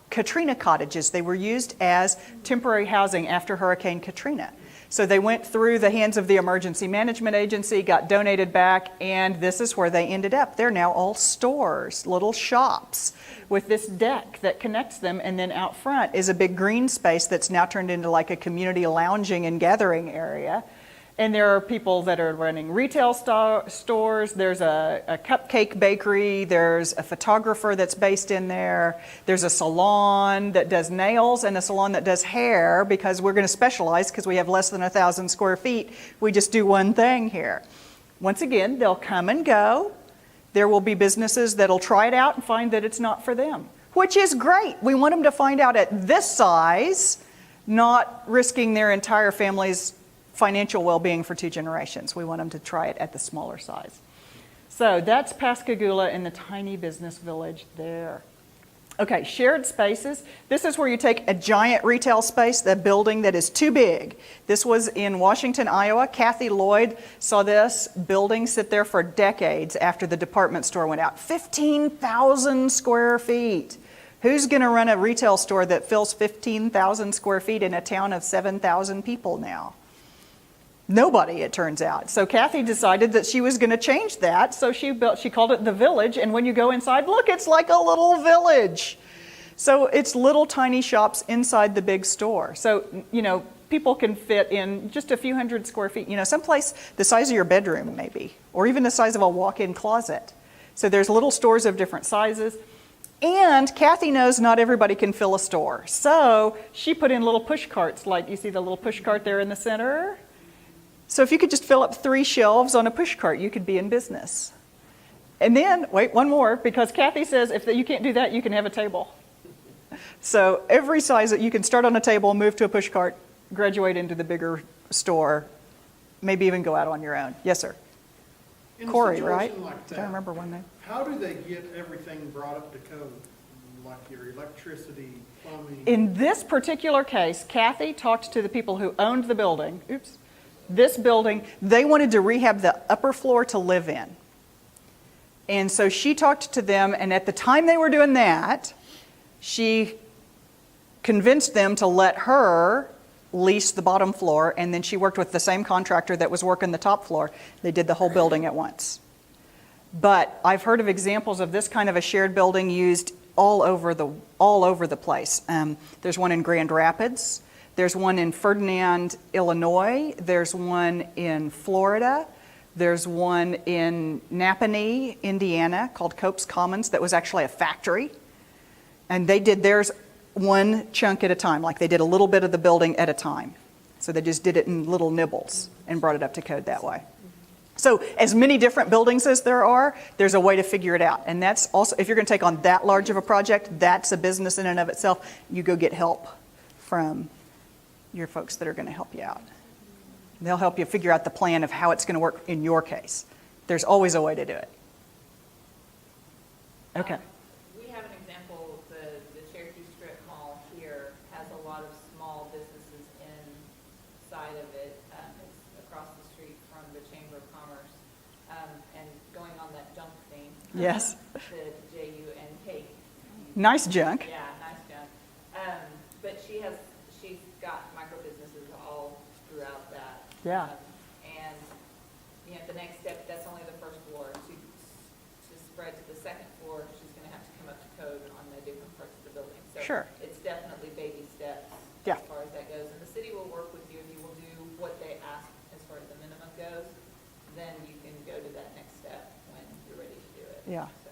Katrina Cottages. They were used as temporary housing after Hurricane Katrina. So they went through the hands of the Emergency Management Agency, got donated back, and this is where they ended up. They're now all stores, little shops with this deck that connects them, and then out front is a big green space that's now turned into like a community lounging and gathering area. And there are people that are running retail stores. There's a cupcake bakery. There's a photographer that's based in there. There's a salon that does nails and a salon that does hair because we're going to specialize because we have less than 1,000 square feet. We just do one thing here. Once again, they'll come and go. There will be businesses that'll try it out and find that it's not for them, which is great. We want them to find out at this size, not risking their entire family's financial well-being for 2 generations. We want them to try it at the smaller size. So that's Pascagoula in the tiny business village there. Okay, shared spaces. This is where you take a giant retail space, the building that is too big. This was in Washington, Iowa. Kathy Lloyd saw this building sit there for decades after the department store went out. 15,000 square feet. Who's going to run a retail store that fills 15,000 square feet in a town of 7,000 people now? Nobody, it turns out. So Kathy decided that she was going to change that. So she called it the Village. And when you go inside, look, it's like a little village. So it's little tiny shops inside the big store. So, people can fit in just a few hundred square feet. Someplace the size of your bedroom maybe, or even the size of a walk-in closet. So there's little stores of different sizes. And Kathy knows not everybody can fill a store. So she put in little push carts, like you see the little push cart there in the center. So if you could just fill up 3 shelves on a push cart, you could be in business. And then, wait, one more, because Kathy says if you can't do that, you can have a table. So every size that you can start on a table, move to a push cart, graduate into the bigger store, maybe even go out on your own. Yes, sir. In a Corey, situation right? like that, I don't remember one name. how do they get everything brought up to code, like your electricity, plumbing? In this particular case, Kathy talked to the people who owned the building. This building, they wanted to rehab the upper floor to live in. And so she talked to them, and at the time they were doing that, she convinced them to let her lease the bottom floor, and then she worked with the same contractor that was working the top floor. They did the whole building at once. But I've heard of examples of this kind of a shared building used all over the place. There's one in Grand Rapids. There's one in Ferdinand, Illinois. There's one in Florida. There's one in Napanee, Indiana, called Cope's Commons, that was actually a factory. And they did theirs one chunk at a time, like they did a little bit of the building at a time. So they just did it in little nibbles and brought it up to code that way. So as many different buildings as there are, there's a way to figure it out. And that's also, if you're going to take on that large of a project, that's a business in and of itself. You go get help from your folks that are going to help you out. They'll help you figure out the plan of how it's going to work in your case. There's always a way to do it. Okay. We have an example, the Cherokee Strip Mall here has a lot of small businesses inside of it. It's across the street from the Chamber of Commerce. And going on that junk theme. Yes. The JUNK. Nice junk. Yeah, nice junk. But she's got micro businesses all throughout that. Yeah. And, you know, the next step, that's only the first floor. To spread to the second floor, she's gonna have to come up to code on the different parts of the building. So Sure. it's definitely baby steps Yeah. as far as that goes. And the city will work with you if you will do what they ask as far as the minimum goes. Then you can go to that next step when you're ready to do it. Yeah. So.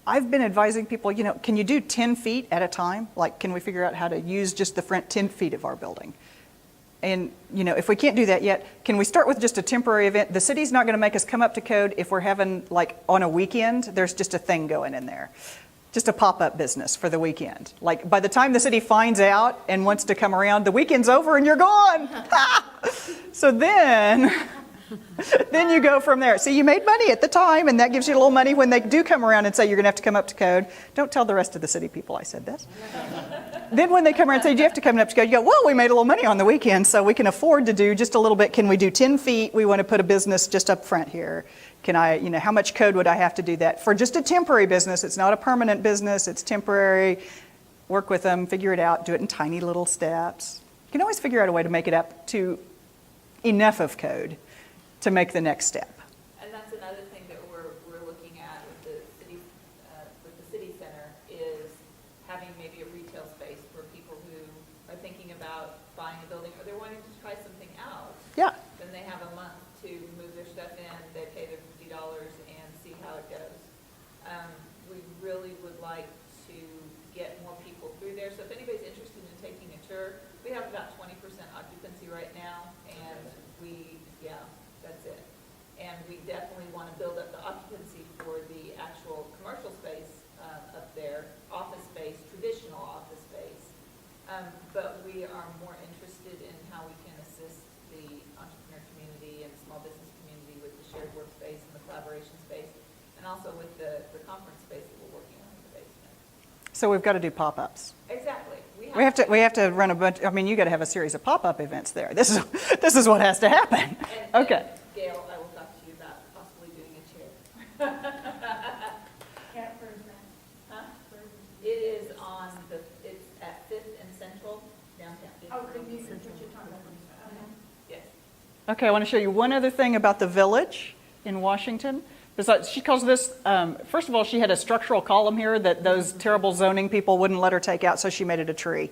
I've been advising people, you know, can you do 10 feet at a time? Like, can we figure out how to use just the front 10 feet of our building? And, you know, if we can't do that yet, can we start with just a temporary event? The city's not going to make us come up to code if we're having, like, on a weekend, there's just a thing going in there. Just a pop-up business for the weekend. Like, by the time the city finds out and wants to come around, the weekend's over and you're gone. So then you go from there. So you made money at the time, and that gives you a little money when they do come around and say you're going to have to come up to code. Don't tell the rest of the city people I said this. Then when they come around and say, do you have to come up to code? You go, well, we made a little money on the weekend, so we can afford to do just a little bit. Can we do 10 feet? We want to put a business just up front here. Can I, you know, how much code would I have to do that? For just a temporary business, it's not a permanent business, it's temporary. Work with them, figure it out, do it in tiny little steps. You can always figure out a way to make it up to enough of code to make the next step. And that's another thing that we're looking at with the city center is having maybe a retail space for people who are thinking about buying a building or they're wanting to try something out. Yeah. Then they have a month to move their stuff in, they pay their $50 and see how it goes. We really would like to get more people through there. So if anybody's interested in taking a tour, we have about 20% occupancy right now, and that's it. And we definitely want to build up the occupancy for the actual commercial space up there, office space, traditional office space. But we are more interested in how we can assist the entrepreneur community and small business community with the shared workspace and the collaboration space, and also with the conference space that we're working on in the basement. So we've got to do pop-ups. Exactly. We have to run a bunch. I mean, you got to have a series of pop-up events there. This is what has to happen. Okay. And Gail, I will talk to you about possibly doing a chair. Huh? It is it's at 5th and Central downtown. Oh, could you, what you're talking about? Yes. Okay, I want to show you one other thing about the village in Washington. Besides, she calls this, first of all, she had a structural column here that those terrible zoning people wouldn't let her take out, so she made it a tree.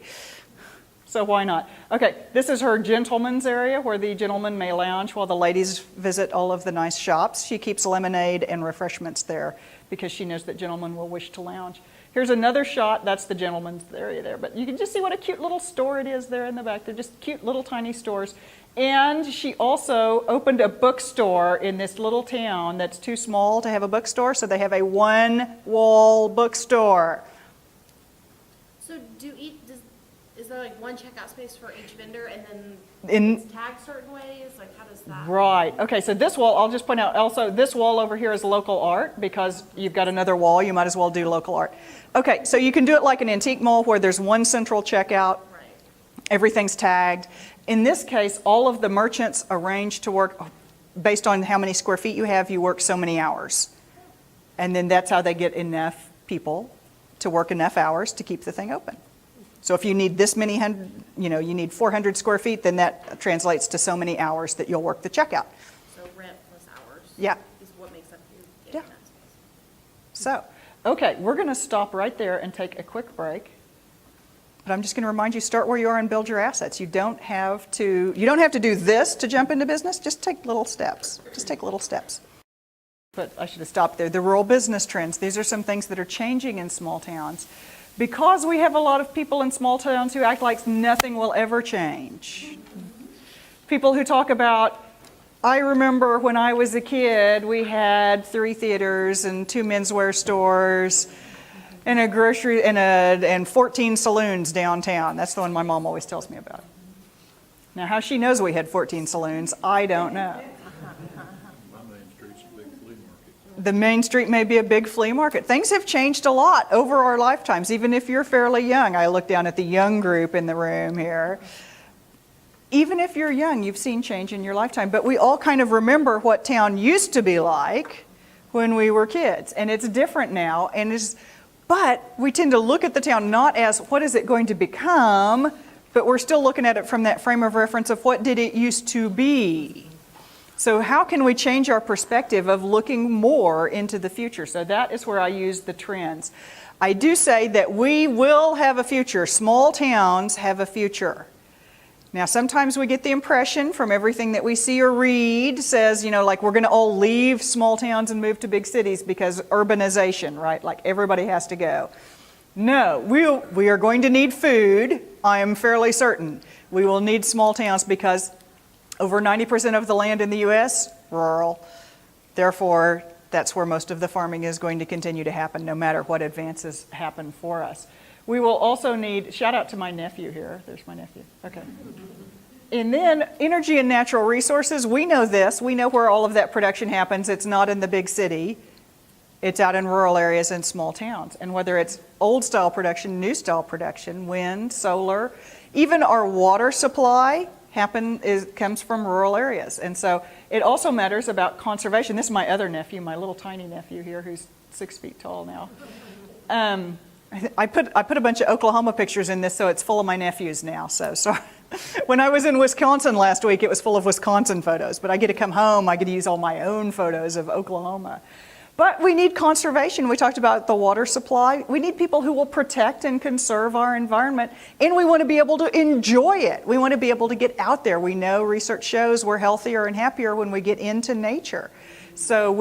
So why not? Okay, this is her gentleman's area where the gentlemen may lounge while the ladies visit all of the nice shops. She keeps lemonade and refreshments there because she knows that gentlemen will wish to lounge. Here's another shot. That's the gentleman's area there. But you can just see what a cute little store it is there in the back. They're just cute little tiny stores. And she also opened a bookstore in this little town that's too small to have a bookstore, so they have a one-wall bookstore. So is there like one checkout space for each vendor and then In- it's tagged certain ways? Like how does that? Right. Okay, so this wall, I'll just point out also, this wall over here is local art because you've got another wall, you might as well do local art. Okay, so you can do it like an antique mall where there's one central checkout, Right. everything's tagged. In this case, all of the merchants arrange to work based on how many square feet you have, you work so many hours. And then that's how they get enough people to work enough hours to keep the thing open. So if you need this many hundred, you need 400 square feet, then that translates to so many hours that you'll work the checkout. So rent plus hours. Yeah. Is what makes up your Yeah. that space. So, okay, we're going to stop right there and take a quick break. But I'm just going to remind you, start where you are and build your assets. You don't have to do this to jump into business. Just take little steps. Just take little steps. But I should have stopped there. The rural business trends. These are some things that are changing in small towns. Because we have a lot of people in small towns who act like nothing will ever change. People who talk about I remember when I was a kid, we had 3 theaters and 2 menswear stores and a grocery and 14 saloons downtown. That's the one my mom always tells me about. Now, how she knows we had 14 saloons, I don't know. My main street's a big flea market. The main street may be a big flea market. Things have changed a lot over our lifetimes, even if you're fairly young. I look down at the young group in the room here. Even if you're young, you've seen change in your lifetime. But we all kind of remember what town used to be like when we were kids. And it's different now. But we tend to look at the town not as what is it going to become, but we're still looking at it from that frame of reference of what did it used to be. So how can we change our perspective of looking more into the future? So that is where I use the trends. I do say that we will have a future. Small towns have a future. Now, sometimes we get the impression from everything that we see or read says, like we're going to all leave small towns and move to big cities because urbanization, right? Like everybody has to go. No, we are going to need food. I am fairly certain. We will need small towns because over 90% of the land in the U.S., rural. Therefore, that's where most of the farming is going to continue to happen, no matter what advances happen for us. We will also need, shout out to my nephew here. There's my nephew. Okay. And then energy and natural resources. We know this. We know where all of that production happens. It's not in the big city. It's out in rural areas and small towns. And whether it's old style production, new style production, wind, solar, even our water supply comes from rural areas. And so it also matters about conservation. This is my other nephew, my little tiny nephew here, who's 6 feet tall now. I put a bunch of Oklahoma pictures in this, so it's full of my nephews now. So when I was in Wisconsin last week, it was full of Wisconsin photos. But I get to come home, I get to use all my own photos of Oklahoma. But we need conservation. We talked about the water supply. We need people who will protect and conserve our environment. And we want to be able to enjoy it. We want to be able to get out there. We know research shows we're healthier and happier when we get into nature. So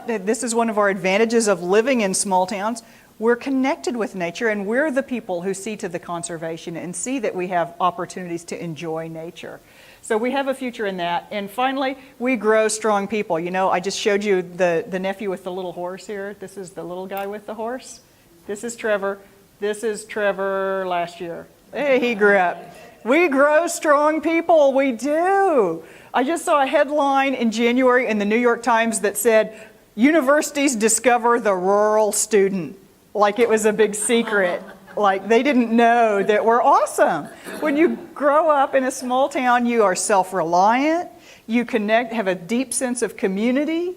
this is one of our advantages of living in small towns. We're connected with nature, and we're the people who see to the conservation and see that we have opportunities to enjoy nature. So we have a future in that. And finally, we grow strong people. I just showed you the nephew with the little horse here. This is the little guy with the horse. This is Trevor. This is Trevor last year. Hey, he grew up. We grow strong people. We do. I just saw a headline in January in the New York Times that said, "Universities discover the rural student." Like it was a big secret. Like they didn't know that we're awesome. When you grow up in a small town, you are self-reliant, you have a deep sense of community,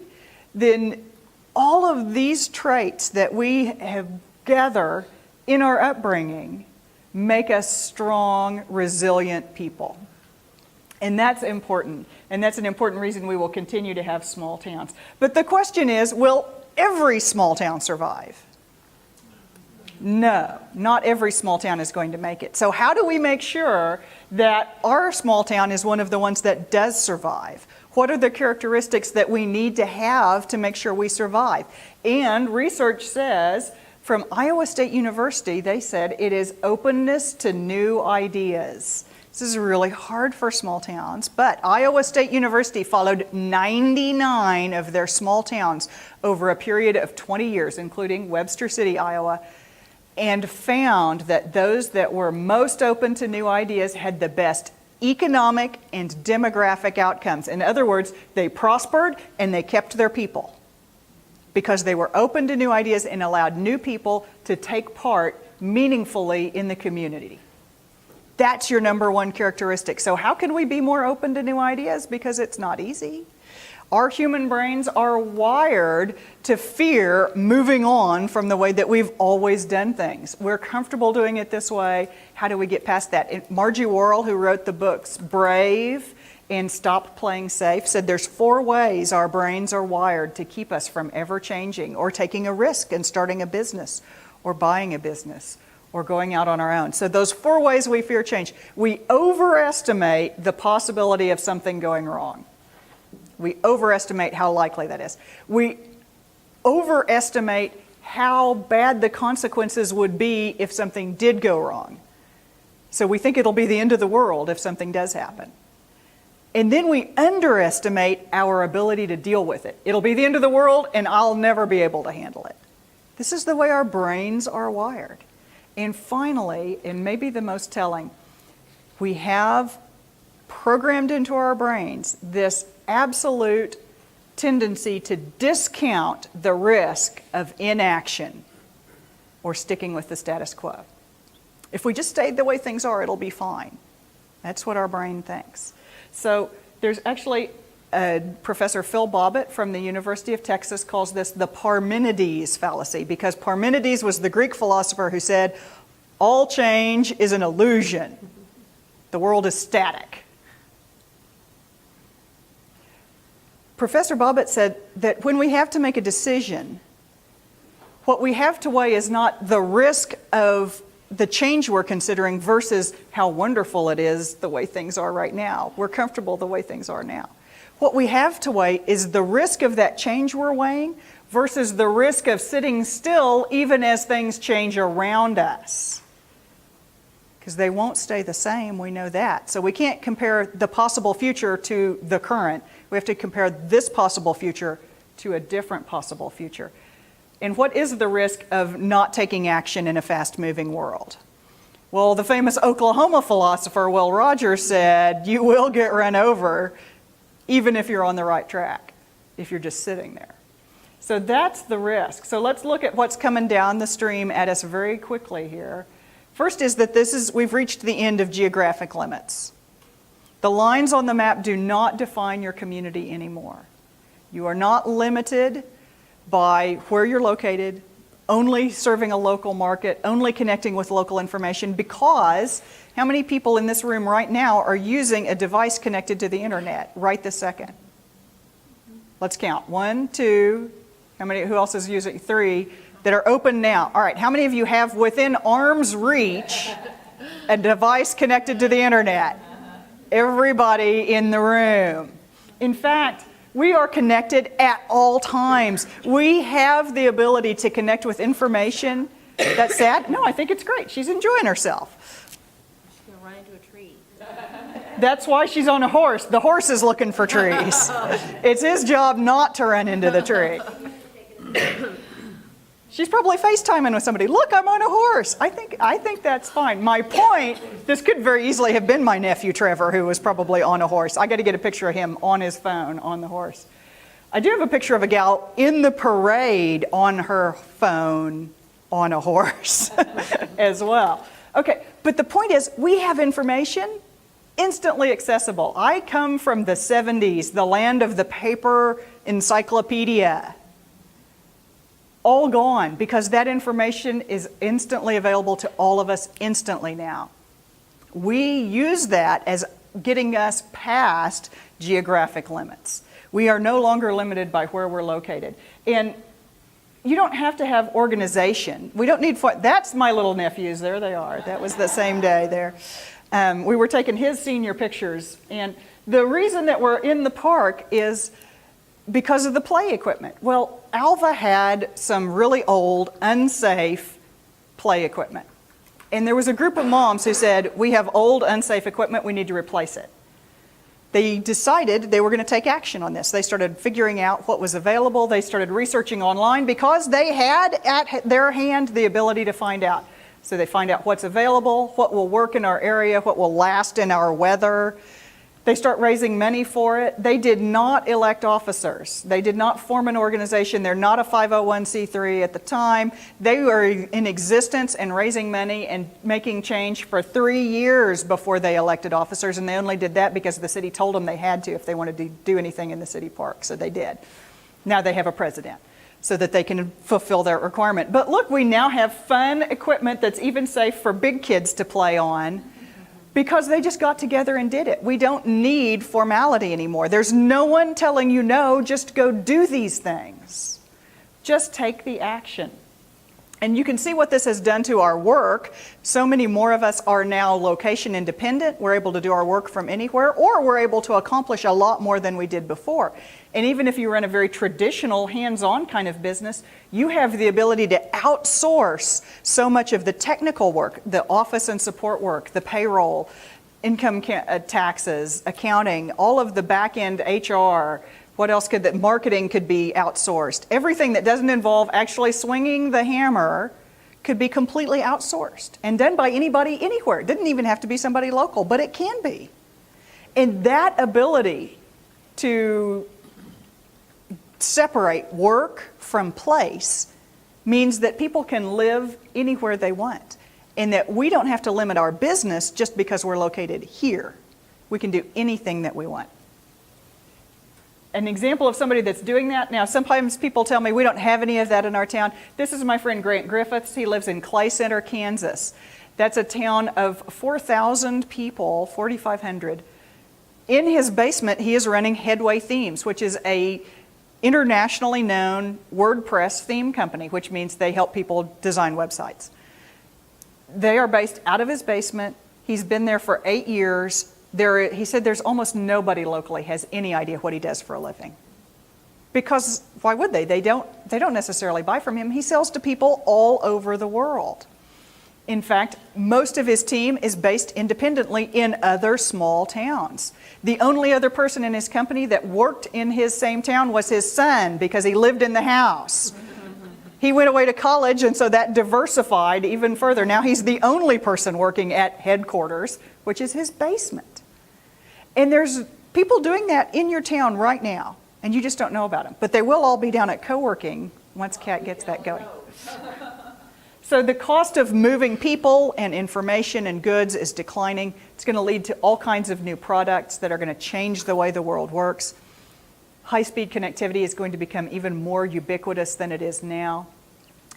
then all of these traits that we have gathered in our upbringing make us strong, resilient people. And that's important. And that's an important reason we will continue to have small towns. But the question is, will every small town survive? No, not every small town is going to make it. So how do we make sure that our small town is one of the ones that does survive? What are the characteristics that we need to have to make sure we survive? And research says, from Iowa State University, they said it is openness to new ideas. This is really hard for small towns, but Iowa State University followed 99 of their small towns over a period of 20 years, including Webster City, Iowa, and found that those that were most open to new ideas had the best economic and demographic outcomes. In other words, they prospered and they kept their people because they were open to new ideas and allowed new people to take part meaningfully in the community. That's your number one characteristic. So how can we be more open to new ideas? Because it's not easy. Our human brains are wired to fear moving on from the way that we've always done things. We're comfortable doing it this way. How do we get past that? And Margie Worrell, who wrote the books Brave and Stop Playing Safe, said there's 4 ways our brains are wired to keep us from ever changing or taking a risk and starting a business or buying a business or going out on our own. So those 4 ways we fear change. We overestimate the possibility of something going wrong. We overestimate how likely that is. We overestimate how bad the consequences would be if something did go wrong. So we think it'll be the end of the world if something does happen. And then we underestimate our ability to deal with it. It'll be the end of the world, and I'll never be able to handle it. This is the way our brains are wired. And finally, and maybe the most telling, we have programmed into our brains this absolute tendency to discount the risk of inaction or sticking with the status quo. If we just stayed the way things are, it'll be fine. That's what our brain thinks. So there's actually Professor Phil Bobbitt from the University of Texas calls this the Parmenides fallacy, because Parmenides was the Greek philosopher who said, all change is an illusion. The world is static. Professor Bobbitt said that when we have to make a decision, what we have to weigh is not the risk of the change we're considering versus how wonderful it is the way things are right now. We're comfortable the way things are now. What we have to weigh is the risk of that change we're weighing versus the risk of sitting still even as things change around us. Because they won't stay the same, we know that. So we can't compare the possible future to the current. We have to compare this possible future to a different possible future. And what is the risk of not taking action in a fast-moving world? Well, the famous Oklahoma philosopher Will Rogers said, you will get run over even if you're on the right track, if you're just sitting there. So that's the risk. So let's look at what's coming down the stream at us very quickly here. First is that we've reached the end of geographic limits. The lines on the map do not define your community anymore. You are not limited by where you're located, only serving a local market, only connecting with local information, because how many people in this room right now are using a device connected to the internet right this second? Let's count. 1, 2, who else is using? 3 that are open now. All right, how many of you have within arm's reach a device connected to the internet? Everybody in the room. In fact, we are connected at all times. We have the ability to connect with information. That's sad? No, I think it's great. She's enjoying herself. She's going to run into a tree. That's why she's on a horse. The horse is looking for trees. It's his job not to run into the tree. She's probably FaceTiming with somebody. Look, I'm on a horse. I think that's fine. My point, this could very easily have been my nephew Trevor, who was probably on a horse. I got to get a picture of him on his phone on the horse. I do have a picture of a gal in the parade on her phone on a horse as well. Okay, but the point is, we have information instantly accessible. I come from the 70s, the land of the paper encyclopedia. All gone, because that information is instantly available to all of us instantly now. We use that as getting us past geographic limits. We are no longer limited by where we're located. And you don't have to have organization. We don't need, that's my little nephews, there they are. That was the same day there. We were taking his senior pictures, and the reason that we're in the park is because of the play equipment. Well, Alva had some really old, unsafe play equipment. And there was a group of moms who said, we have old, unsafe equipment, we need to replace it. They decided they were going to take action on this. They started figuring out what was available. They started researching online because they had at their hand the ability to find out. So they find out what's available, what will work in our area, what will last in our weather. They start raising money for it. They did not elect officers. They did not form an organization. They're not a 501c3 at the time. They were in existence and raising money and making change for 3 years before they elected officers, and they only did that because the city told them they had to if they wanted to do anything in the city park, so they did. Now they have a president so that they can fulfill their requirement. But look, we now have fun equipment that's even safe for big kids to play on, because they just got together and did it. We don't need formality anymore. There's no one telling you no, just go do these things. Just take the action. And you can see what this has done to our work. So many more of us are now location independent. We're able to do our work from anywhere, or we're able to accomplish a lot more than we did before. And even if you run a very traditional hands-on kind of business, you have the ability to outsource so much of the technical work, the office and support work, the payroll, taxes, accounting, all of the back-end HR. What else could that? Marketing could be outsourced. Everything that doesn't involve actually swinging the hammer could be completely outsourced and done by anybody anywhere. It didn't even have to be somebody local, but it can be. And that ability to separate work from place means that people can live anywhere they want, and that we don't have to limit our business just because we're located here. We can do anything that we want. An example of somebody that's doing that, now sometimes people tell me we don't have any of that in our town. This is my friend Grant Griffiths. He lives in Clay Center, Kansas. That's a town of 4,000 people, 4,500. In his basement, he is running Headway Themes, which is a internationally known WordPress theme company, which means they help people design websites. They are based out of his basement. He's been there for 8 years. He said there's almost nobody locally has any idea what he does for a living. Because why would they? They don't necessarily buy from him. He sells to people all over the world. In fact, most of his team is based independently in other small towns. The only other person in his company that worked in his same town was his son, because he lived in the house. He went away to college, and so that diversified even further. Now he's the only person working at headquarters, which is his basement. And there's people doing that in your town right now, and you just don't know about them. But they will all be down at Coworking once Kat gets that going. So the cost of moving people and information and goods is declining. It's going to lead to all kinds of new products that are going to change the way the world works. High-speed connectivity is going to become even more ubiquitous than it is now.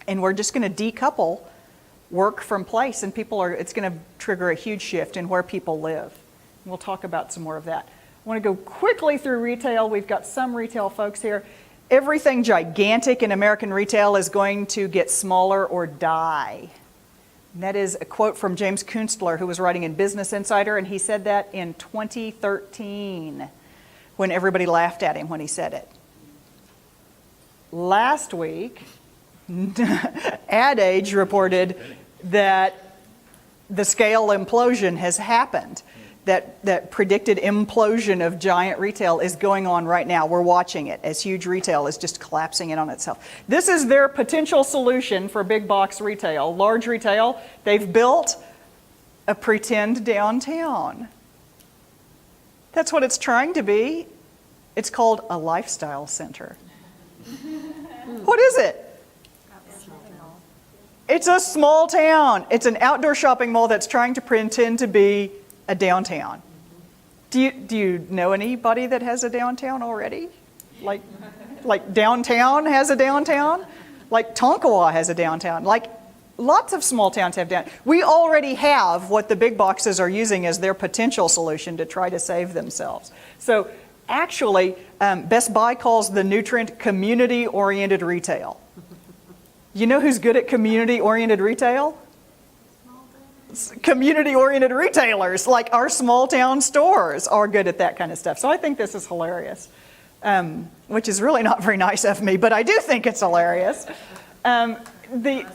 And we're just going to decouple work from place, and it's going to trigger a huge shift in where people live. We'll talk about some more of that. I want to go quickly through retail. We've got some retail folks here. Everything gigantic in American retail is going to get smaller or die. And that is a quote from James Kunstler, who was writing in Business Insider, and he said that in 2013, when everybody laughed at him when he said it. Last week, Ad Age reported that the scale implosion has happened. That predicted implosion of giant retail is going on right now. We're watching it as huge retail is just collapsing in on itself. This is their potential solution for big box retail. Large retail, they've built a pretend downtown. That's what it's trying to be. It's called a lifestyle center. What is it? It's a small town. It's an outdoor shopping mall that's trying to pretend to be a downtown. Do you know anybody that has a downtown already? Like downtown has a downtown? Like Tonkawa has a downtown? Like lots of small towns have downtown. We already have what the big boxes are using as their potential solution to try to save themselves. So actually, Best Buy calls the new trend community-oriented retail. You know who's good at community-oriented retail? Community-oriented retailers, like our small town stores, are good at that kind of stuff. So I think this is hilarious, which is really not very nice of me, but I do think it's hilarious. The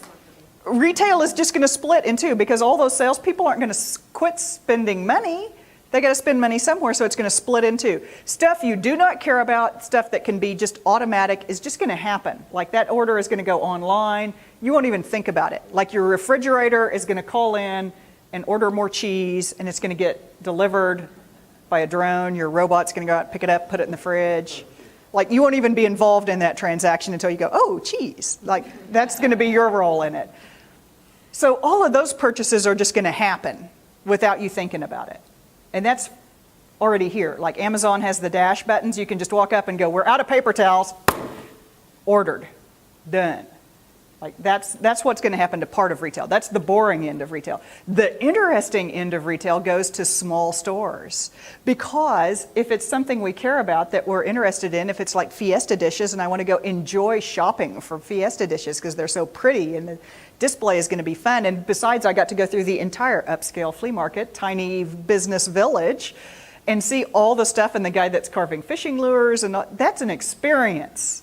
retail is just going to split in two, because all those salespeople aren't going to quit spending money. They got to spend money somewhere, so it's going to split in two. Stuff you do not care about, stuff that can be just automatic, is just going to happen. Like that order is going to go online. You won't even think about it. Like your refrigerator is going to call in and order more cheese, and it's going to get delivered by a drone. Your robot's going to go out, pick it up, put it in the fridge. Like you won't even be involved in that transaction until you go, oh, cheese. Like that's going to be your role in it. So all of those purchases are just going to happen without you thinking about it. And that's already here. Like Amazon has the dash buttons. You can just walk up and go, we're out of paper towels. Ordered. Done. Like that's what's going to happen to part of retail. That's the boring end of retail. The interesting end of retail goes to small stores. Because if it's something we care about that we're interested in, if it's like Fiesta dishes and I want to go enjoy shopping for Fiesta dishes because they're so pretty and the display is going to be fun. And besides, I got to go through the entire upscale flea market, tiny business village, and see all the stuff and the guy that's carving fishing lures. And that's an experience.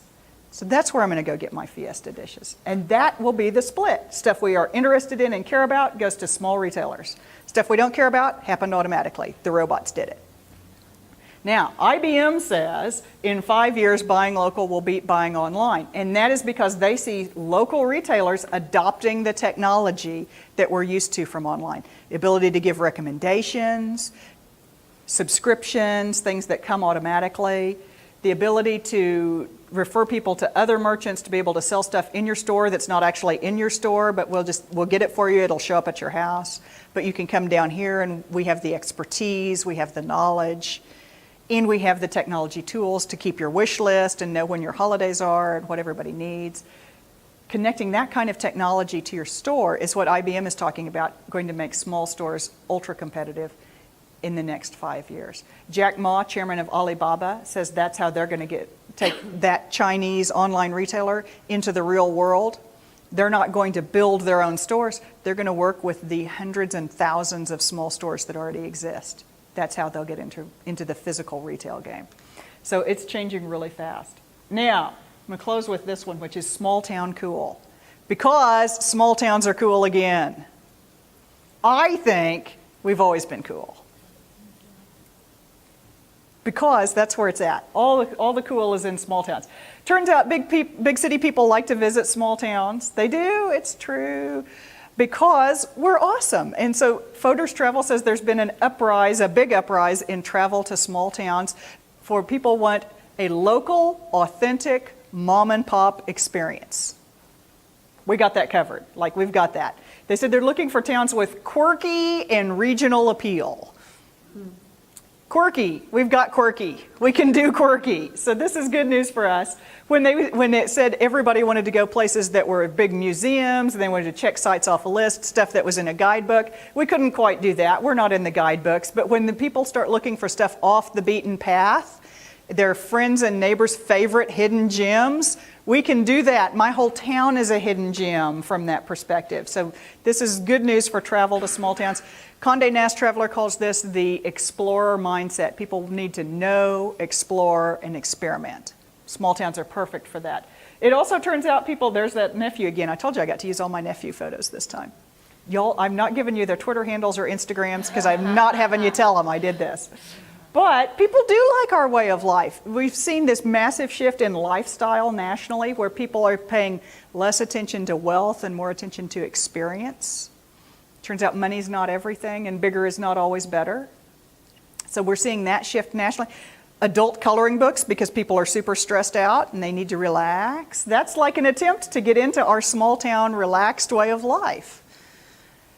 So that's where I'm going to go get my Fiesta dishes. And that will be the split. Stuff we are interested in and care about goes to small retailers. Stuff we don't care about happened automatically. The robots did it. Now, IBM says in 5 years, buying local will beat buying online. And that is because they see local retailers adopting the technology that we're used to from online. The ability to give recommendations, subscriptions, things that come automatically, the ability to refer people to other merchants to be able to sell stuff in your store that's not actually in your store, but we'll get it for you, it'll show up at your house. But you can come down here and we have the expertise, we have the knowledge, and we have the technology tools to keep your wish list and know when your holidays are and what everybody needs. Connecting that kind of technology to your store is what IBM is talking about, going to make small stores ultra competitive in the next 5 years. Jack Ma, chairman of Alibaba, says that's how they're going to take that Chinese online retailer into the real world. They're not going to build their own stores. They're going to work with the hundreds and thousands of small stores that already exist. That's how they'll get into the physical retail game. So it's changing really fast. Now, I'm going to close with this one, which is small town cool. Because small towns are cool again. I think we've always been cool. Because that's where it's at. All the cool is in small towns. Turns out big city people like to visit small towns. They do, it's true. Because we're awesome. And so Fodor's Travel says there's been a big uprise in travel to small towns for people want a local, authentic, mom and pop experience. We got that covered. Like, we've got that. They said they're looking for towns with quirky and regional appeal. Quirky, we've got quirky. We can do quirky. So this is good news for us. When it said everybody wanted to go places that were big museums, and they wanted to check sites off a list, stuff that was in a guidebook, we couldn't quite do that. We're not in the guidebooks. But when the people start looking for stuff off the beaten path, their friends and neighbors' favorite hidden gems, we can do that. My whole town is a hidden gem from that perspective. So this is good news for travel to small towns. Condé Nast Traveler calls this the explorer mindset. People need to know, explore, and experiment. Small towns are perfect for that. It also turns out there's that nephew again. I told you I got to use all my nephew photos this time. Y'all, I'm not giving you their Twitter handles or Instagrams because I'm not having you tell them I did this. But people do like our way of life. We've seen this massive shift in lifestyle nationally where people are paying less attention to wealth and more attention to experience. Turns out money's not everything and bigger is not always better. So we're seeing that shift nationally. Adult coloring books because people are super stressed out and they need to relax. That's like an attempt to get into our small town relaxed way of life.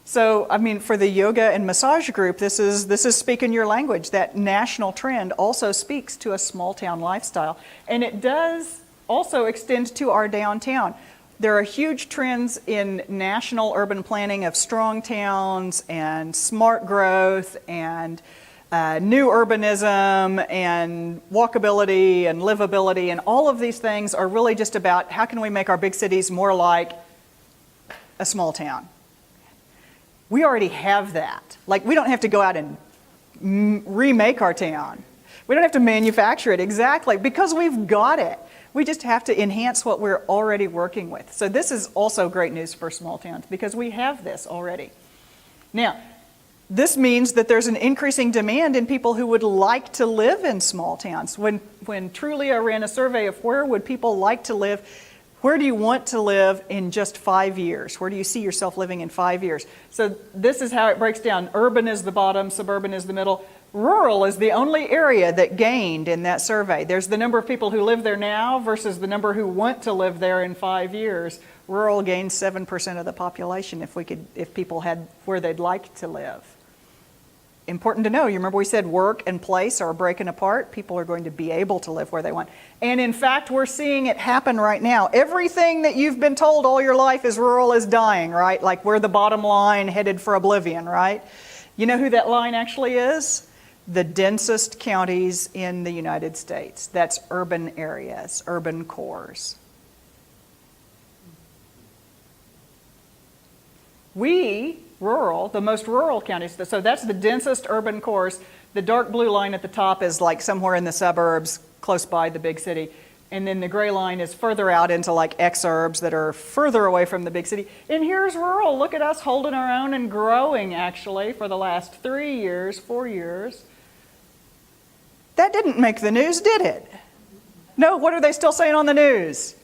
So, I mean, for the yoga and massage group, this is speaking your language. That national trend also speaks to a small town lifestyle. And it does also extend to our downtown. There are huge trends in national urban planning of strong towns and smart growth and new urbanism and walkability and livability, and all of these things are really just about how can we make our big cities more like a small town. We already have that. Like, we don't have to go out and remake our town. We don't have to manufacture it exactly because we've got it. We just have to enhance what we're already working with. So this is also great news for small towns because we have this already. Now, this means that there's an increasing demand in people who would like to live in small towns. When Trulia ran a survey of where would people like to live, where do you want to live in just 5 years? Where do you see yourself living in 5 years? So this is how it breaks down. Urban is the bottom, suburban is the middle. Rural is the only area that gained in that survey. There's the number of people who live there now versus the number who want to live there in 5 years. Rural gained 7% of the population if people had where they'd like to live. Important to know, you remember we said work and place are breaking apart? People are going to be able to live where they want. And in fact, we're seeing it happen right now. Everything that you've been told all your life is rural is dying, right? Like we're the bottom line headed for oblivion, right? You know who that line actually is? The densest counties in the United States. That's urban areas, urban cores. Rural, the most rural counties, so that's the densest urban cores. The dark blue line at the top is like somewhere in the suburbs, close by the big city. And then the gray line is further out into like exurbs that are further away from the big city. And here's rural. Look at us holding our own and growing, actually, for the last 3 years, 4 years. That didn't make the news, did it? No, what are they still saying on the news?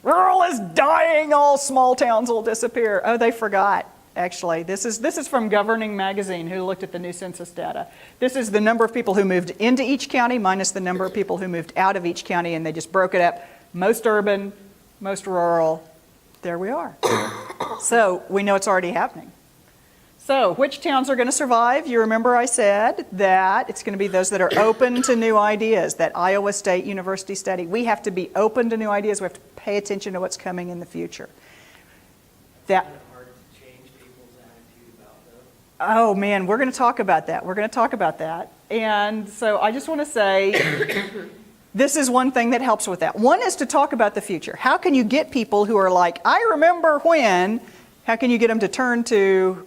Rural is dying, all small towns will disappear. Oh, they forgot, actually. This is from Governing Magazine, who looked at the new census data. This is the number of people who moved into each county minus the number of people who moved out of each county, and they just broke it up. Most urban, most rural. There we are. So we know it's already happening. So which towns are going to survive? You remember I said that it's going to be those that are open to new ideas, that Iowa State University study. We have to be open to new ideas. We have to pay attention to what's coming in the future. That. Hard to change people's attitude about those. Oh man, we're going to talk about that. We're going to talk about that. And so I just want to say, this is one thing that helps with that. One is to talk about the future. How can you get people who are like, I remember when, how can you get them to turn to,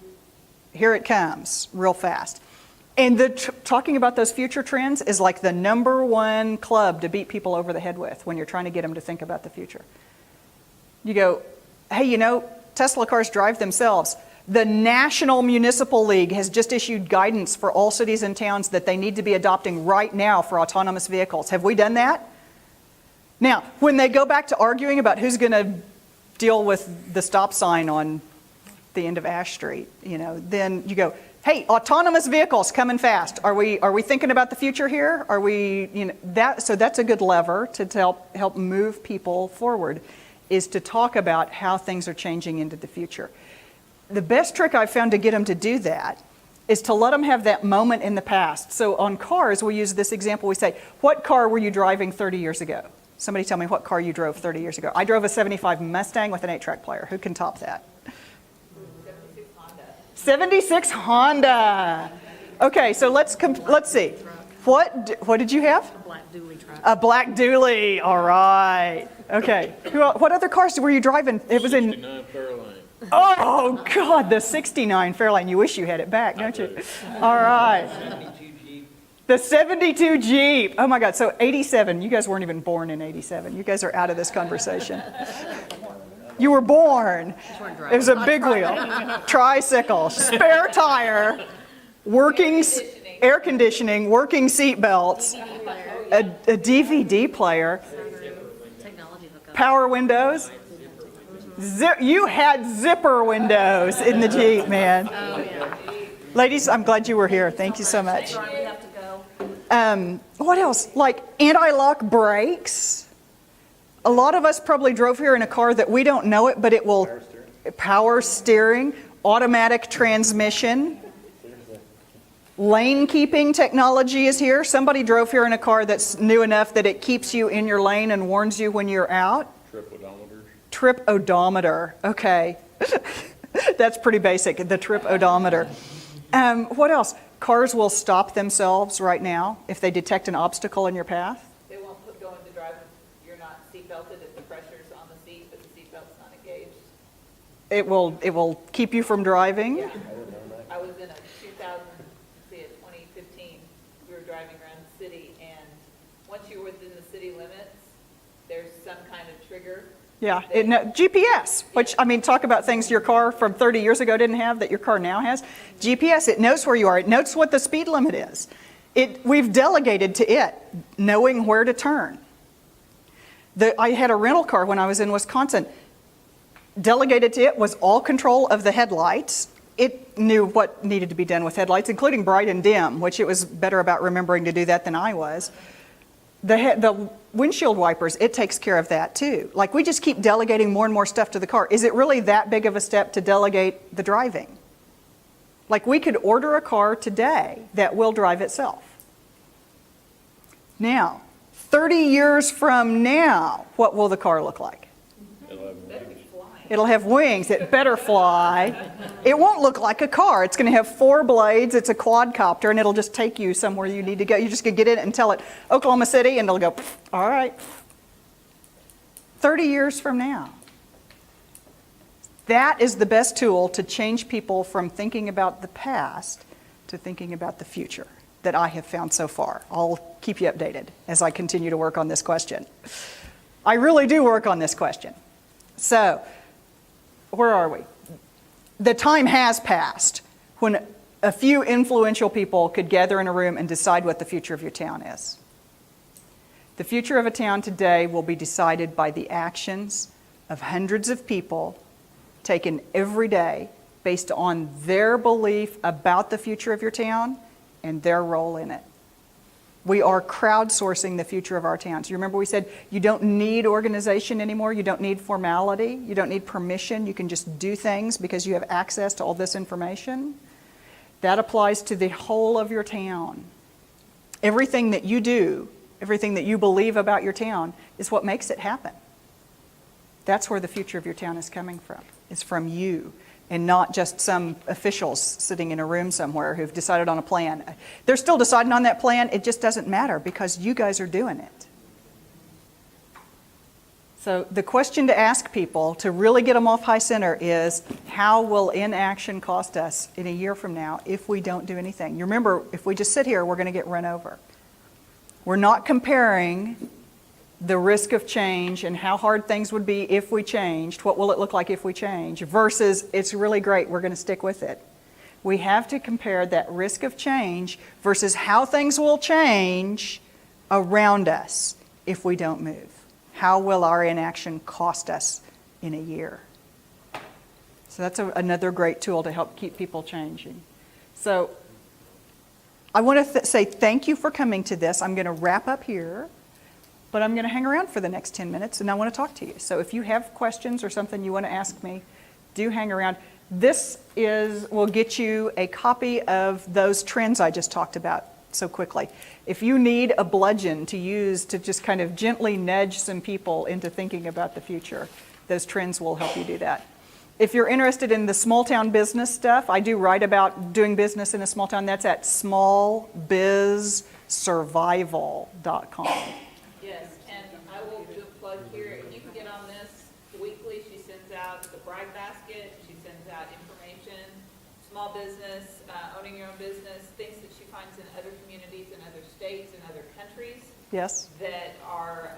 here it comes, real fast. And talking about those future trends is like the #1 club to beat people over the head with when you're trying to get them to think about the future. You go, hey, you know, Tesla cars drive themselves. The National Municipal League has just issued guidance for all cities and towns that they need to be adopting right now for autonomous vehicles. Have we done that? Now, when they go back to arguing about who's going to deal with the stop sign on the end of Ash Street, you know, then you go, hey, autonomous vehicles coming fast. Are we thinking about the future here? Are we, you know, that? So that's a good lever to help move people forward, is to talk about how things are changing into the future. The best trick I've found to get them to do that is to let them have that moment in the past. So on cars, we use this example. We say, what car were you driving 30 years ago? Somebody tell me what car you drove 30 years ago. I drove a 75 Mustang with an 8-track player. Who can top that? 76 Honda. Okay, so let's see. What did you have? A black dually truck. A black dually. All right. Okay. What other cars were you driving? It was in 69 Fairlane. Oh God, the 69 Fairlane. You wish you had it back, don't you? All right. 72 Jeep. The 72 Jeep. Oh my God. So 87. You guys weren't even born in 87. You guys are out of this conversation. You were born. It was a big wheel, tricycle, spare tire, working air conditioning, working seat belts, a DVD player, Technology hookup. power windows. You had zipper windows in the Jeep, man. Oh, yeah. Ladies, I'm glad you were here. Thank you so much. Sorry, we have to go. What else? Like anti-lock brakes. A lot of us probably drove here in a car that we don't know it, but it will power steering, automatic transmission, lane keeping technology is here. Somebody drove here in a car that's new enough that it keeps you in your lane and warns you when you're out. Trip odometers. Trip odometer. Okay. That's pretty basic, the trip odometer. What else? Cars will stop themselves right now if they detect an obstacle in your path. They won't go into drive if you're not seat belted, if the pressure's on the seat, but the seat belt's not engaged. It will keep you from driving. Yeah. I was in a 2015, we were driving around the city, and once you're within the city limits, there's some kind of trigger. Yeah, GPS, which, I mean, talk about things your car from 30 years ago didn't have that your car now has. GPS, it knows where you are. It knows what the speed limit is. We've delegated to it knowing where to turn. I had a rental car when I was in Wisconsin. Delegated to it was all control of the headlights. It knew what needed to be done with headlights, including bright and dim, which it was better about remembering to do that than I was. The windshield wipers, it takes care of that too. Like, we just keep delegating more and more stuff to the car. Is it really that big of a step to delegate the driving? Like, we could order a car today that will drive itself. Now, 30 years from now, what will the car look like? It'll have wings. It better fly. It won't look like a car. It's going to have 4 blades. It's a quadcopter, and it'll just take you somewhere you need to go. You just can get in it and tell it, Oklahoma City, and it'll go, all right. 30 years from now. That is the best tool to change people from thinking about the past to thinking about the future. that I have found so far. I'll keep you updated as I continue to work on this question. I really do work on this question. So, where are we? The time has passed when a few influential people could gather in a room and decide what the future of your town is. The future of a town today will be decided by the actions of hundreds of people taken every day based on their belief about the future of your town and their role in it. We are crowdsourcing the future of our towns. You remember we said you don't need organization anymore, you don't need formality, you don't need permission, you can just do things because you have access to all this information. That applies to the whole of your town. Everything that you do, everything that you believe about your town is what makes it happen. That's where the future of your town is coming from. It's from you and not just some officials sitting in a room somewhere who've decided on a plan. They're still deciding on that plan. It just doesn't matter because you guys are doing it. So the question to ask people to really get them off high center is, how will inaction cost us in a year from now if we don't do anything? You remember, if we just sit here, we're going to get run over. We're not comparing the risk of change and how hard things would be if we changed, what will it look like if we change, versus it's really great, we're going to stick with it. We have to compare that risk of change versus how things will change around us if we don't move. How will our inaction cost us in a year? So that's another great tool to help keep people changing. So I want to say thank you for coming to this. I'm going to wrap up here, but I'm going to hang around for the next 10 minutes and I want to talk to you. So if you have questions or something you want to ask me, do hang around. This will get you a copy of those trends I just talked about so quickly. If you need a bludgeon to use to just kind of gently nudge some people into thinking about the future, those trends will help you do that. If you're interested in the small town business stuff, I do write about doing business in a small town. That's at smallbizsurvival.com. Yes, and I will do a plug here. If you can get on this weekly, she sends out the brag basket, she sends out information, small business, owning your own business, things that she finds in other communities, in other states, in other countries. Yes. That are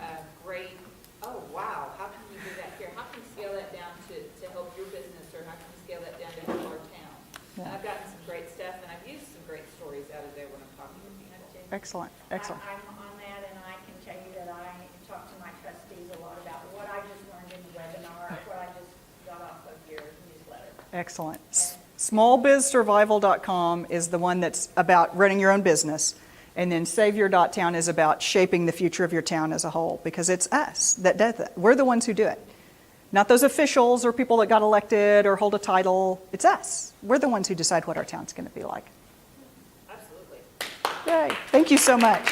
great. Oh, wow, how can we do that here? How can we scale that down to help your business, or how can we scale that down to help our town? Yeah. I've gotten some great stuff, and I've used some great stories out of there when I'm talking with you. Excellent, excellent. I'm on that, and I can tell you that I talk to my trustees a lot about what I just learned in the webinar, what I just got off of your newsletter. Excellent. Smallbizsurvival.com is the one that's about running your own business. And then Savior.town is about shaping the future of your town as a whole, because it's us that does that. We're the ones who do it. Not those officials or people that got elected or hold a title. It's us. We're the ones who decide what our town's going to be like. Absolutely. Yay. Thank you so much.